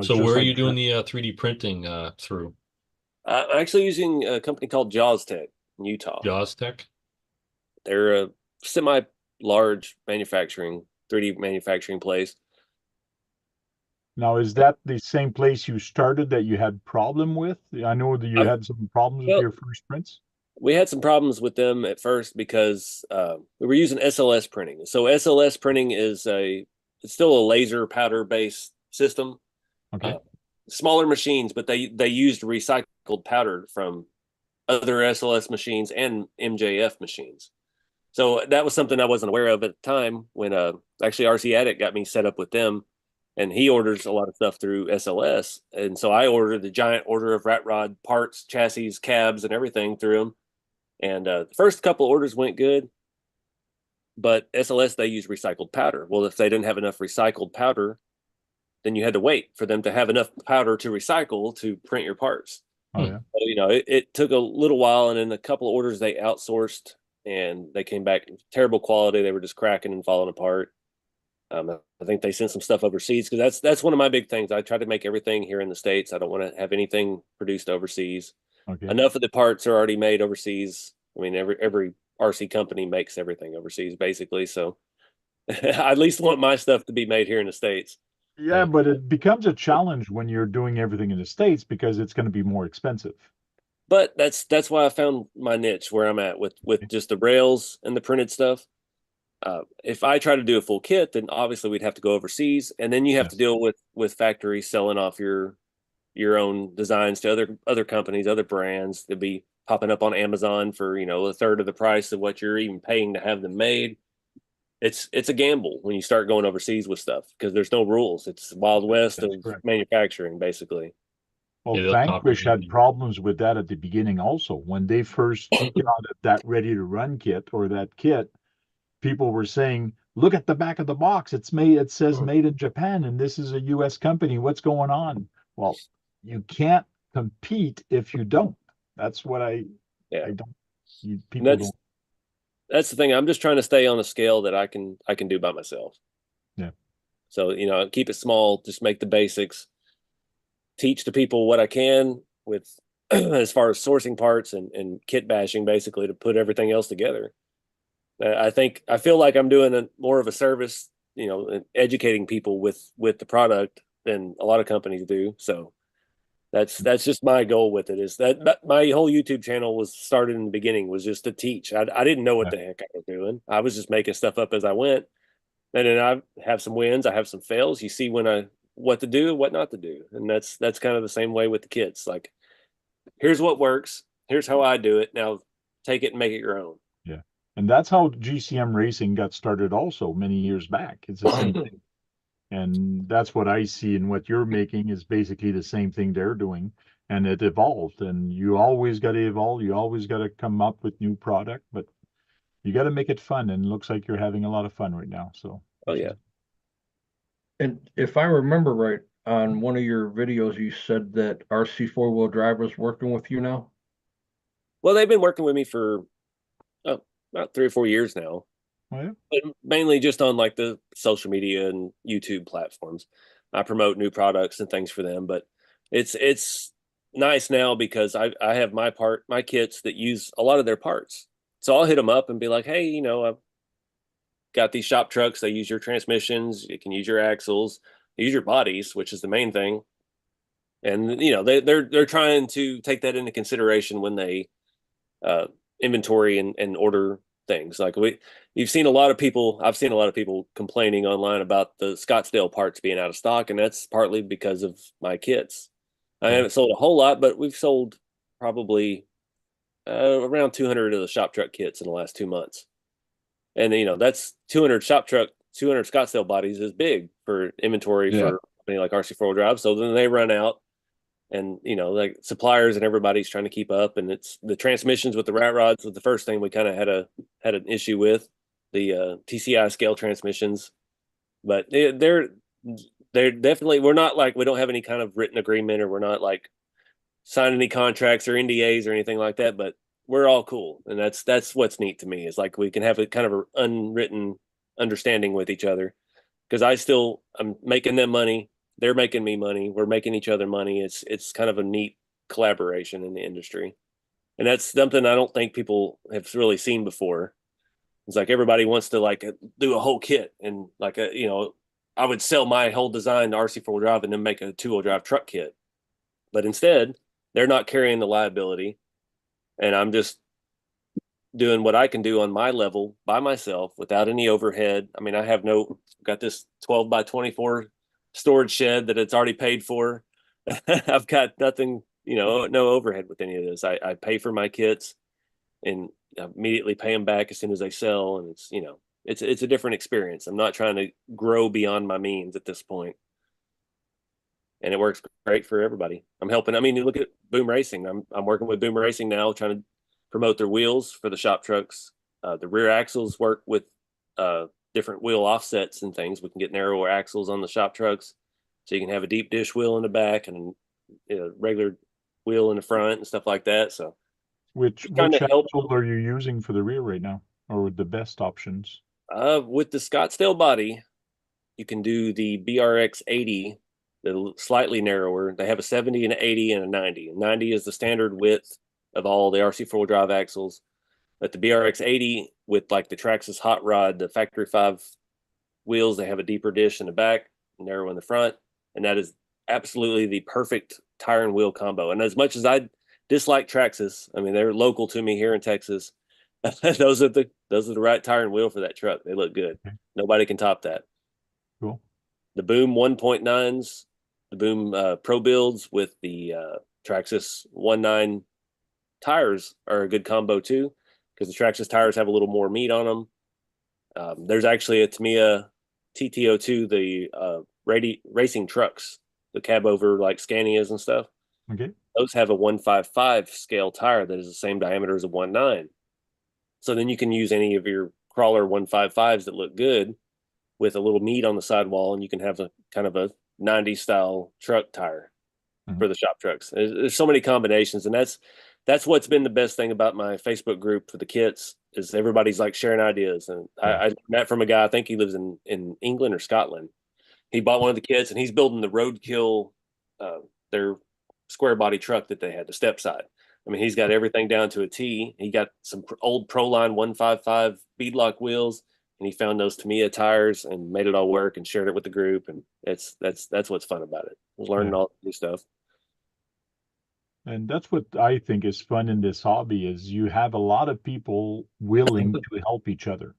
So where are you doing the 3D printing through? I'm actually using a company called Jaws Tech in Utah. Jaws Tech? They're a semi-large 3D manufacturing place. Now, is that the same place you started that you had problem with? I know that you had some problems with your first prints. We had some problems with them at first because we were using SLS printing. So SLS printing is it's still a laser powder based system. Okay. Smaller machines, but they used recycled powder from other SLS machines and MJF machines. So that was something I wasn't aware of at the time when actually RC Addict got me set up with them, and he orders a lot of stuff through SLS. And so I ordered the giant order of rat rod parts, chassis, cabs, and everything through them. And the first couple orders went good, but SLS, they use recycled powder. Well, if they didn't have enough recycled powder, then you had to wait for them to have enough powder to recycle to print your parts. Oh, yeah. So, it took a little while, and in a couple of orders they outsourced, and they came back terrible quality. They were just cracking and falling apart. I think they sent some stuff overseas because that's one of my big things. I try to make everything here in the States. I don't want to have anything produced overseas. Okay. Enough of the parts are already made overseas. I mean, every RC company makes everything overseas, basically. So I at least want my stuff to be made here in the States. Yeah, but it becomes a challenge when you're doing everything in the States because it's going to be more expensive. But that's why I found my niche where I'm at with just the rails and the printed stuff. If I try to do a full kit, then obviously we'd have to go overseas, and then you have to deal with factories selling off your own designs to other companies, other brands. They'll be popping up on Amazon for a third of the price of what you're even paying to have them made. It's a gamble when you start going overseas with stuff because there's no rules. It's Wild West of manufacturing, basically. Well, Vanquish had problems with that at the beginning also. When they first got that ready to run kit or that kit, people were saying, look at the back of the box. It says made in Japan, and this is a US company. What's going on? Well, you can't compete if you don't. That's what I don't. People don't. That's the thing. I'm just trying to stay on a scale that I can do by myself. Yeah. So, keep it small, just make the basics, teach the people what I can with as far as sourcing parts and kit bashing, basically, to put everything else together. I feel like I'm doing more of a service, educating people with the product than a lot of companies do. So That's just my goal with it. Is that my whole YouTube channel was started in the beginning was just to teach. I didn't know what the heck I was doing. I was just making stuff up as I went. And then I have some wins, I have some fails. You see what to do, what not to do, and that's kind of the same way with the kits. Like, here's what works, here's how I do it. Now, take it and make it your own. Yeah, and that's how GCM racing got started. Also, many years back, it's the same thing, and that's what I see. And what you're making is basically the same thing they're doing, and it evolved. And you always got to evolve. You always got to come up with new product, but you got to make it fun. And it looks like you're having a lot of fun right now. So, oh yeah. And if I remember right, on one of your videos, you said that RC four-wheel drive was working with you now? Well, they've been working with me for about 3 or 4 years now. Oh, yeah? But mainly just on like the social media and YouTube platforms. I promote new products and things for them, but it's nice now because I have my kits that use a lot of their parts. So I'll hit them up and be like, hey, I've got these shop trucks. They use your transmissions. You can use your axles, use your bodies, which is the main thing. And they're trying to take that into consideration when they inventory and order things. Like I've seen a lot of people complaining online about the Scottsdale parts being out of stock, and that's partly because of my kits. I haven't sold a whole lot, but we've sold probably around 200 of the shop truck kits in the last 2 months. And that's 200 200 Scottsdale bodies is big for inventory for a company like RC Four Wheel Drive. So then they run out, and like suppliers and everybody's trying to keep up. And it's the transmissions with the rat rods was the first thing we kind of had an issue with, the TCI scale transmissions. But they're definitely, we're not like, we don't have any kind of written agreement, or we're not like signing any contracts or NDAs or anything like that. But we're all cool, and that's what's neat to me, is like we can have a kind of an unwritten understanding with each other, because I'm making them money, they're making me money, we're making each other money. It's kind of a neat collaboration in the industry, and that's something I don't think people have really seen before. It's like everybody wants to like do a whole kit, and like I would sell my whole design to RC Four Wheel Drive and then make a 2-wheel drive truck kit, but instead they're not carrying the liability. And I'm just doing what I can do on my level by myself without any overhead. I mean, got this 12 by 24 storage shed that it's already paid for. I've got nothing, no overhead with any of this. I pay for my kits and immediately pay them back as soon as they sell. And it's a different experience. I'm not trying to grow beyond my means at this point. And it works great for everybody. I'm helping. I mean, you look at Boom Racing. I'm working with Boom Racing now, trying to promote their wheels for the shop trucks. The rear axles work with different wheel offsets and things. We can get narrower axles on the shop trucks, so you can have a deep dish wheel in the back and a regular wheel in the front and stuff like that. So, which axle are you using for the rear right now, or the best options? With the Scottsdale body, you can do the BRX 80. Slightly narrower. They have a 70 and an 80 and a 90. 90 is the standard width of all the RC four-wheel drive axles. But the BRX 80 with like the Traxxas hot rod, the factory 5 wheels, they have a deeper dish in the back, narrow in the front, and that is absolutely the perfect tire and wheel combo. And as much as I dislike Traxxas, I mean, they're local to me here in Texas. those are the right tire and wheel for that truck. They look good. Nobody can top that. Cool. The Boom 1.9s, the Boom Pro builds with the Traxxas 1.9 tires are a good combo too, because the Traxxas tires have a little more meat on them. There's actually a Tamiya TT02, the racing trucks, the cab over like Scanias and stuff. Okay. Those have a 155 scale tire that is the same diameter as a 1.9. So then you can use any of your crawler 155s that look good with a little meat on the sidewall, and you can have a kind of a 90s style truck tire for the shop trucks. There's so many combinations, and that's what's been the best thing about my Facebook group for the kits, is everybody's like sharing ideas. And I met from a guy, I think he lives in England or Scotland. He bought one of the kits, and he's building the Roadkill, their square body truck that they had, the step side. I mean, he's got everything down to a T. He got some old Proline 155 beadlock wheels, and he found those Tamiya tires and made it all work and shared it with the group. And that's what's fun about it. I was learning all new stuff. And that's what I think is fun in this hobby is you have a lot of people willing to help each other,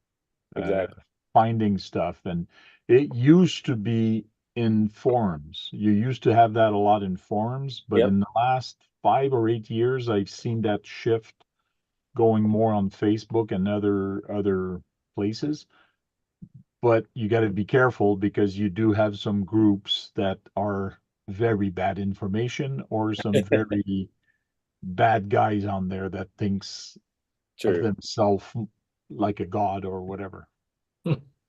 Exactly. finding stuff. And it used to be in forums. You used to have that a lot in forums, but Yep. in the last 5 or 8 years, I've seen that shift going more on Facebook and other places. But you got to be careful because you do have some groups that are very bad information or some very bad guys on there that thinks of True. themselves like a god or whatever.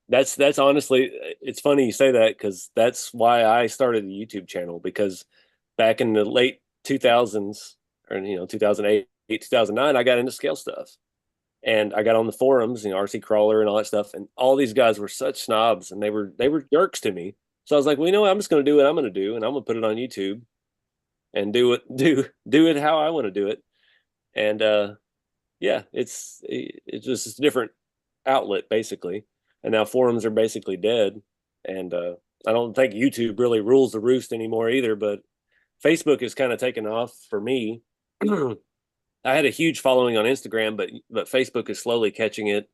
That's honestly, it's funny you say that because that's why I started the YouTube channel, because back in the late 2000s or 2008, 2009, I got into scale stuff. And I got on the forums, RC Crawler and all that stuff, and all these guys were such snobs, and they were jerks to me. So I was like, well, what, I'm just going to do what I'm going to do, and I'm going to put it on YouTube and do it how I want to do it. And yeah, it's just a different outlet basically. And now forums are basically dead, and I don't think YouTube really rules the roost anymore either. But Facebook is kind of taken off for me. I had a huge following on Instagram, but Facebook is slowly catching it,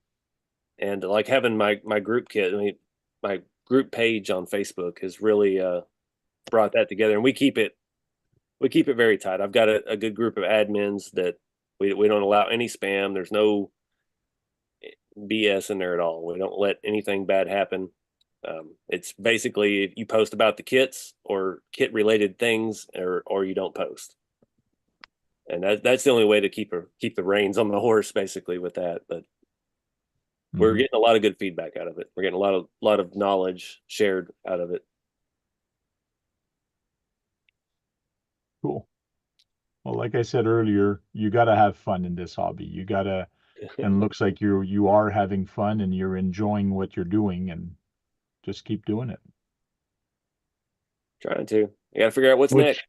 and like having my group kit, my group page on Facebook has really brought that together, and we keep it very tight. I've got a good group of admins that we don't allow any spam. There's no BS in there at all. We don't let anything bad happen. It's basically if you post about the kits or kit related things, or you don't post. And that's the only way to keep the reins on the horse, basically, with that. But we're getting a lot of good feedback out of it. We're getting a lot of knowledge shared out of it. Cool. Well, like I said earlier, you got to have fun in this hobby. You got to, and looks like you are having fun and you're enjoying what you're doing, and just keep doing it. Trying to. You got to figure out what's next.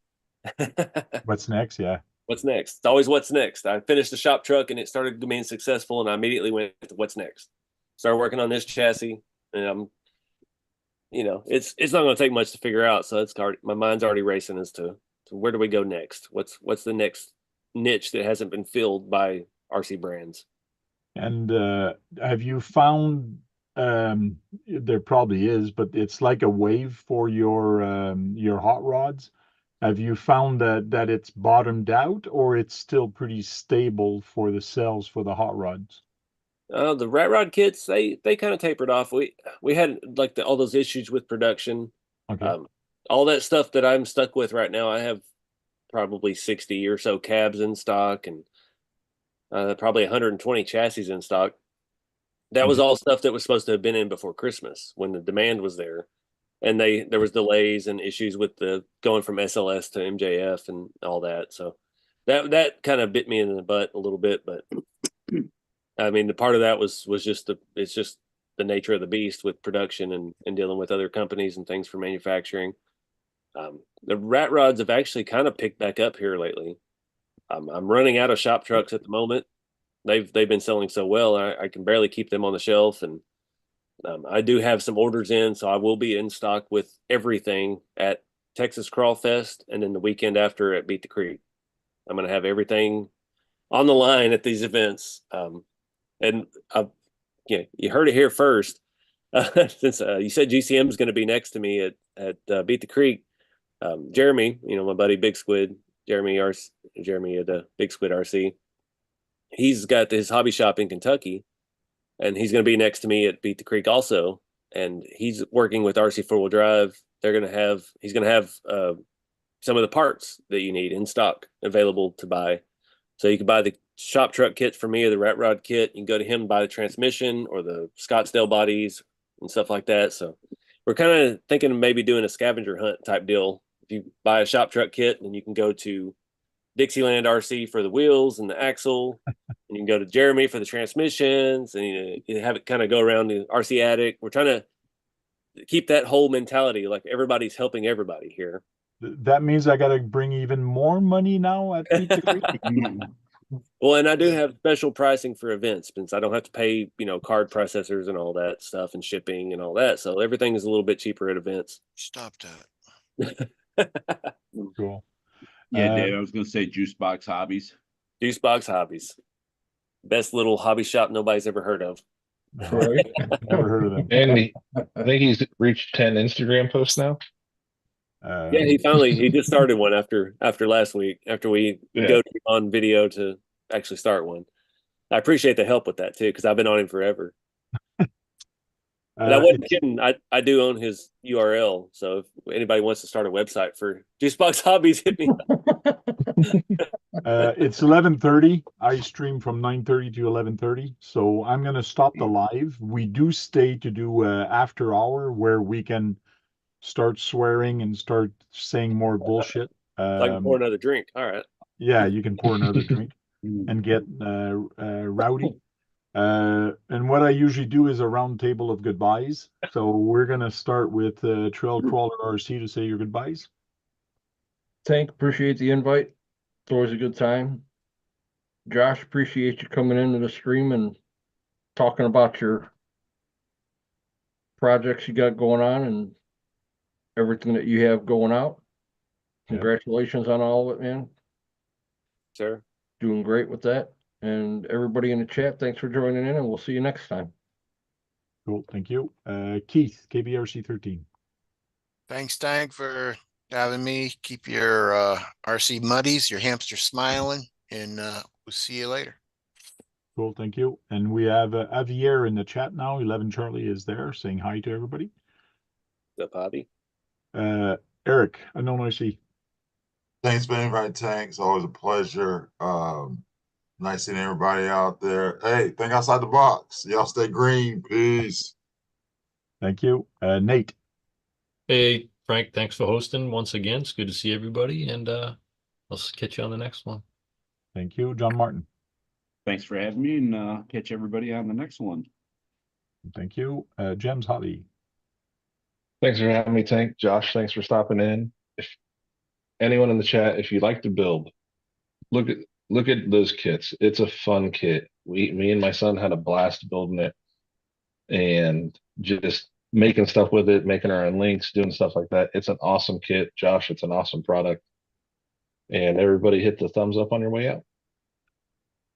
What's next? Yeah. What's next? It's always what's next. I finished the shop truck and it started being successful, and I immediately went to what's next. Started working on this chassis, and I'm, it's not going to take much to figure out. So my mind's already racing as to where do we go next? What's the next niche that hasn't been filled by RC brands? And have you found there probably is, but it's like a wave for your hot rods. Have you found that it's bottomed out, or it's still pretty stable for the sales for the hot rods? The rat rod kits, they kind of tapered off. We had like all those issues with production. Okay. All that stuff that I'm stuck with right now. I have probably 60 or so cabs in stock, and probably 120 chassis in stock. That was all stuff that was supposed to have been in before Christmas when the demand was there. And there was delays and issues with the going from SLS to MJF and all that. So that kind of bit me in the butt a little bit. But I mean, the part of that was just it's just the nature of the beast with production and dealing with other companies and things for manufacturing. The rat rods have actually kind of picked back up here lately. I'm running out of shop trucks at the moment. They've been selling so well, I can barely keep them on the shelf, and I do have some orders in, so I will be in stock with everything at Texas Crawl Fest, and then the weekend after at Beat the Creek. I'm going to have everything on the line at these events, and you heard it here first. Since you said GCM is going to be next to me at Beat the Creek, Jeremy, my buddy Big Squid, Jeremy at Big Squid RC, he's got his hobby shop in Kentucky, and he's going to be next to me at Beat the Creek also. And he's working with RC 4-wheel drive. He's going to have some of the parts that you need in stock available to buy. So you can buy the shop truck kit for me, or the rat rod kit. You can go to him and buy the transmission or the Scottsdale bodies and stuff like that. So we're kind of thinking of maybe doing a scavenger hunt type deal. If you buy a shop truck kit, and you can go to Dixieland RC for the wheels and the axle, and you can go to Jeremy for the transmissions, and you have it kind of go around the RC attic. We're trying to keep that whole mentality, like everybody's helping everybody here. That means I got to bring even more money now at Beat the Creek. Well, and I do have special pricing for events, since I don't have to pay, card processors and all that stuff and shipping and all that. So everything is a little bit cheaper at events. Stop that. Cool. Yeah, Dave, I was going to say Juice Box Hobbies. Juice Box Hobbies. Best little hobby shop nobody's ever heard of. Right. Never heard of them. And I think he's reached 10 Instagram posts now. Yeah, he just started one after last week, after we go on video to actually start one. I appreciate the help with that too, because I've been on him forever. And I wasn't kidding. I do own his URL, so if anybody wants to start a website for Juicebox Hobbies, hit me up. It's 11:30. I stream from 9:30 to 11:30, so I'm going to stop the live. We do stay to do after hour where we can start swearing and start saying more bullshit. I can pour another drink. All right. Yeah, you can pour another drink and get rowdy. And what I usually do is a round table of goodbyes. So we're going to start with Trail Crawler RC to say your goodbyes. Tank, appreciate the invite. It's always a good time. Josh, appreciate you coming into the stream and talking about your projects you got going on and everything that you have going out. Congratulations on all of it, man. Sure. Doing great with that. And everybody in the chat, thanks for joining in, and we'll see you next time. Cool. Thank you. Keith, KBRC 13. Thanks, Tank, for having me. Keep your RC muddies, your hamster smiling, and we'll see you later. Cool. Thank you. And we have Javier in the chat now. 11 Charlie is there saying hi to everybody. What's up, Bobby? Eric, unknown IC. Thanks for the invite, Tank. It's always a pleasure. Nice seeing everybody out there. Hey, think outside the box. Y'all stay green. Peace. Thank you. Nate. Hey, Frank, thanks for hosting once again. It's good to see everybody, and I'll catch you on the next one. Thank you. John Martin. Thanks for having me, and catch everybody on the next one. Thank you. Gems Hobby. Thanks for having me, Tank. Josh, thanks for stopping in. If anyone in the chat, if you like to build, look at those kits. It's a fun kit. Me and my son had a blast building it and just making stuff with it, making our own links, doing stuff like that. It's an awesome kit. Josh, it's an awesome product. And everybody hit the thumbs up on your way out.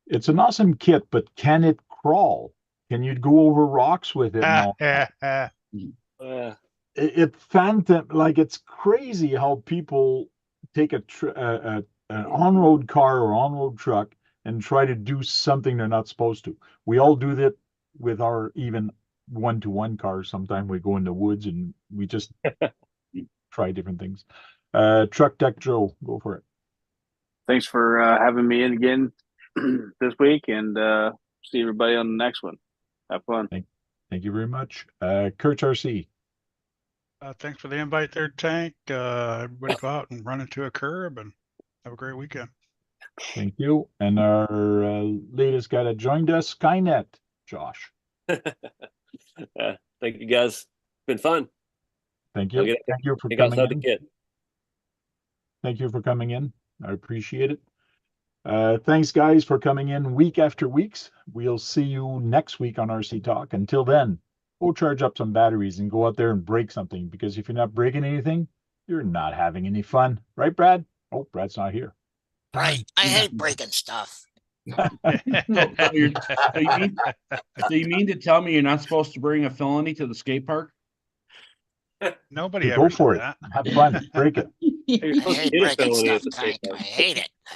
It's an awesome kit, but can it crawl? Can you go over rocks with it? And all that? It phantom, like, it's crazy how people take an on-road car or on-road truck and try to do something they're not supposed to. We all do that with our even one-to-one cars. Sometimes we go in the woods and we just try different things. Truck Deck Joe, go for it. Thanks for having me in again this week, and see everybody on the next one. Have fun. Thank you very much. Kurt RC. Thanks for the invite there, Tank. Everybody go out and run into a curb and have a great weekend. Thank you. And our latest guy that joined us, Skynet, Josh. Thank you, guys. It's been fun. Thank you. Thank you for coming in. Thank you for coming in. I appreciate it. Thanks, guys, for coming in week after weeks. We'll see you next week on RC Talk. Until then, go charge up some batteries and go out there and break something, because if you're not breaking anything, you're not having any fun. Right, Brad? Oh, Brad's not here. Right. I hate breaking stuff. So you mean to tell me you're not supposed to bring a felony to the skate park? Nobody Go ever for said it. that. Have fun. Break it. I hate breaking stuff, Tank. I hate it.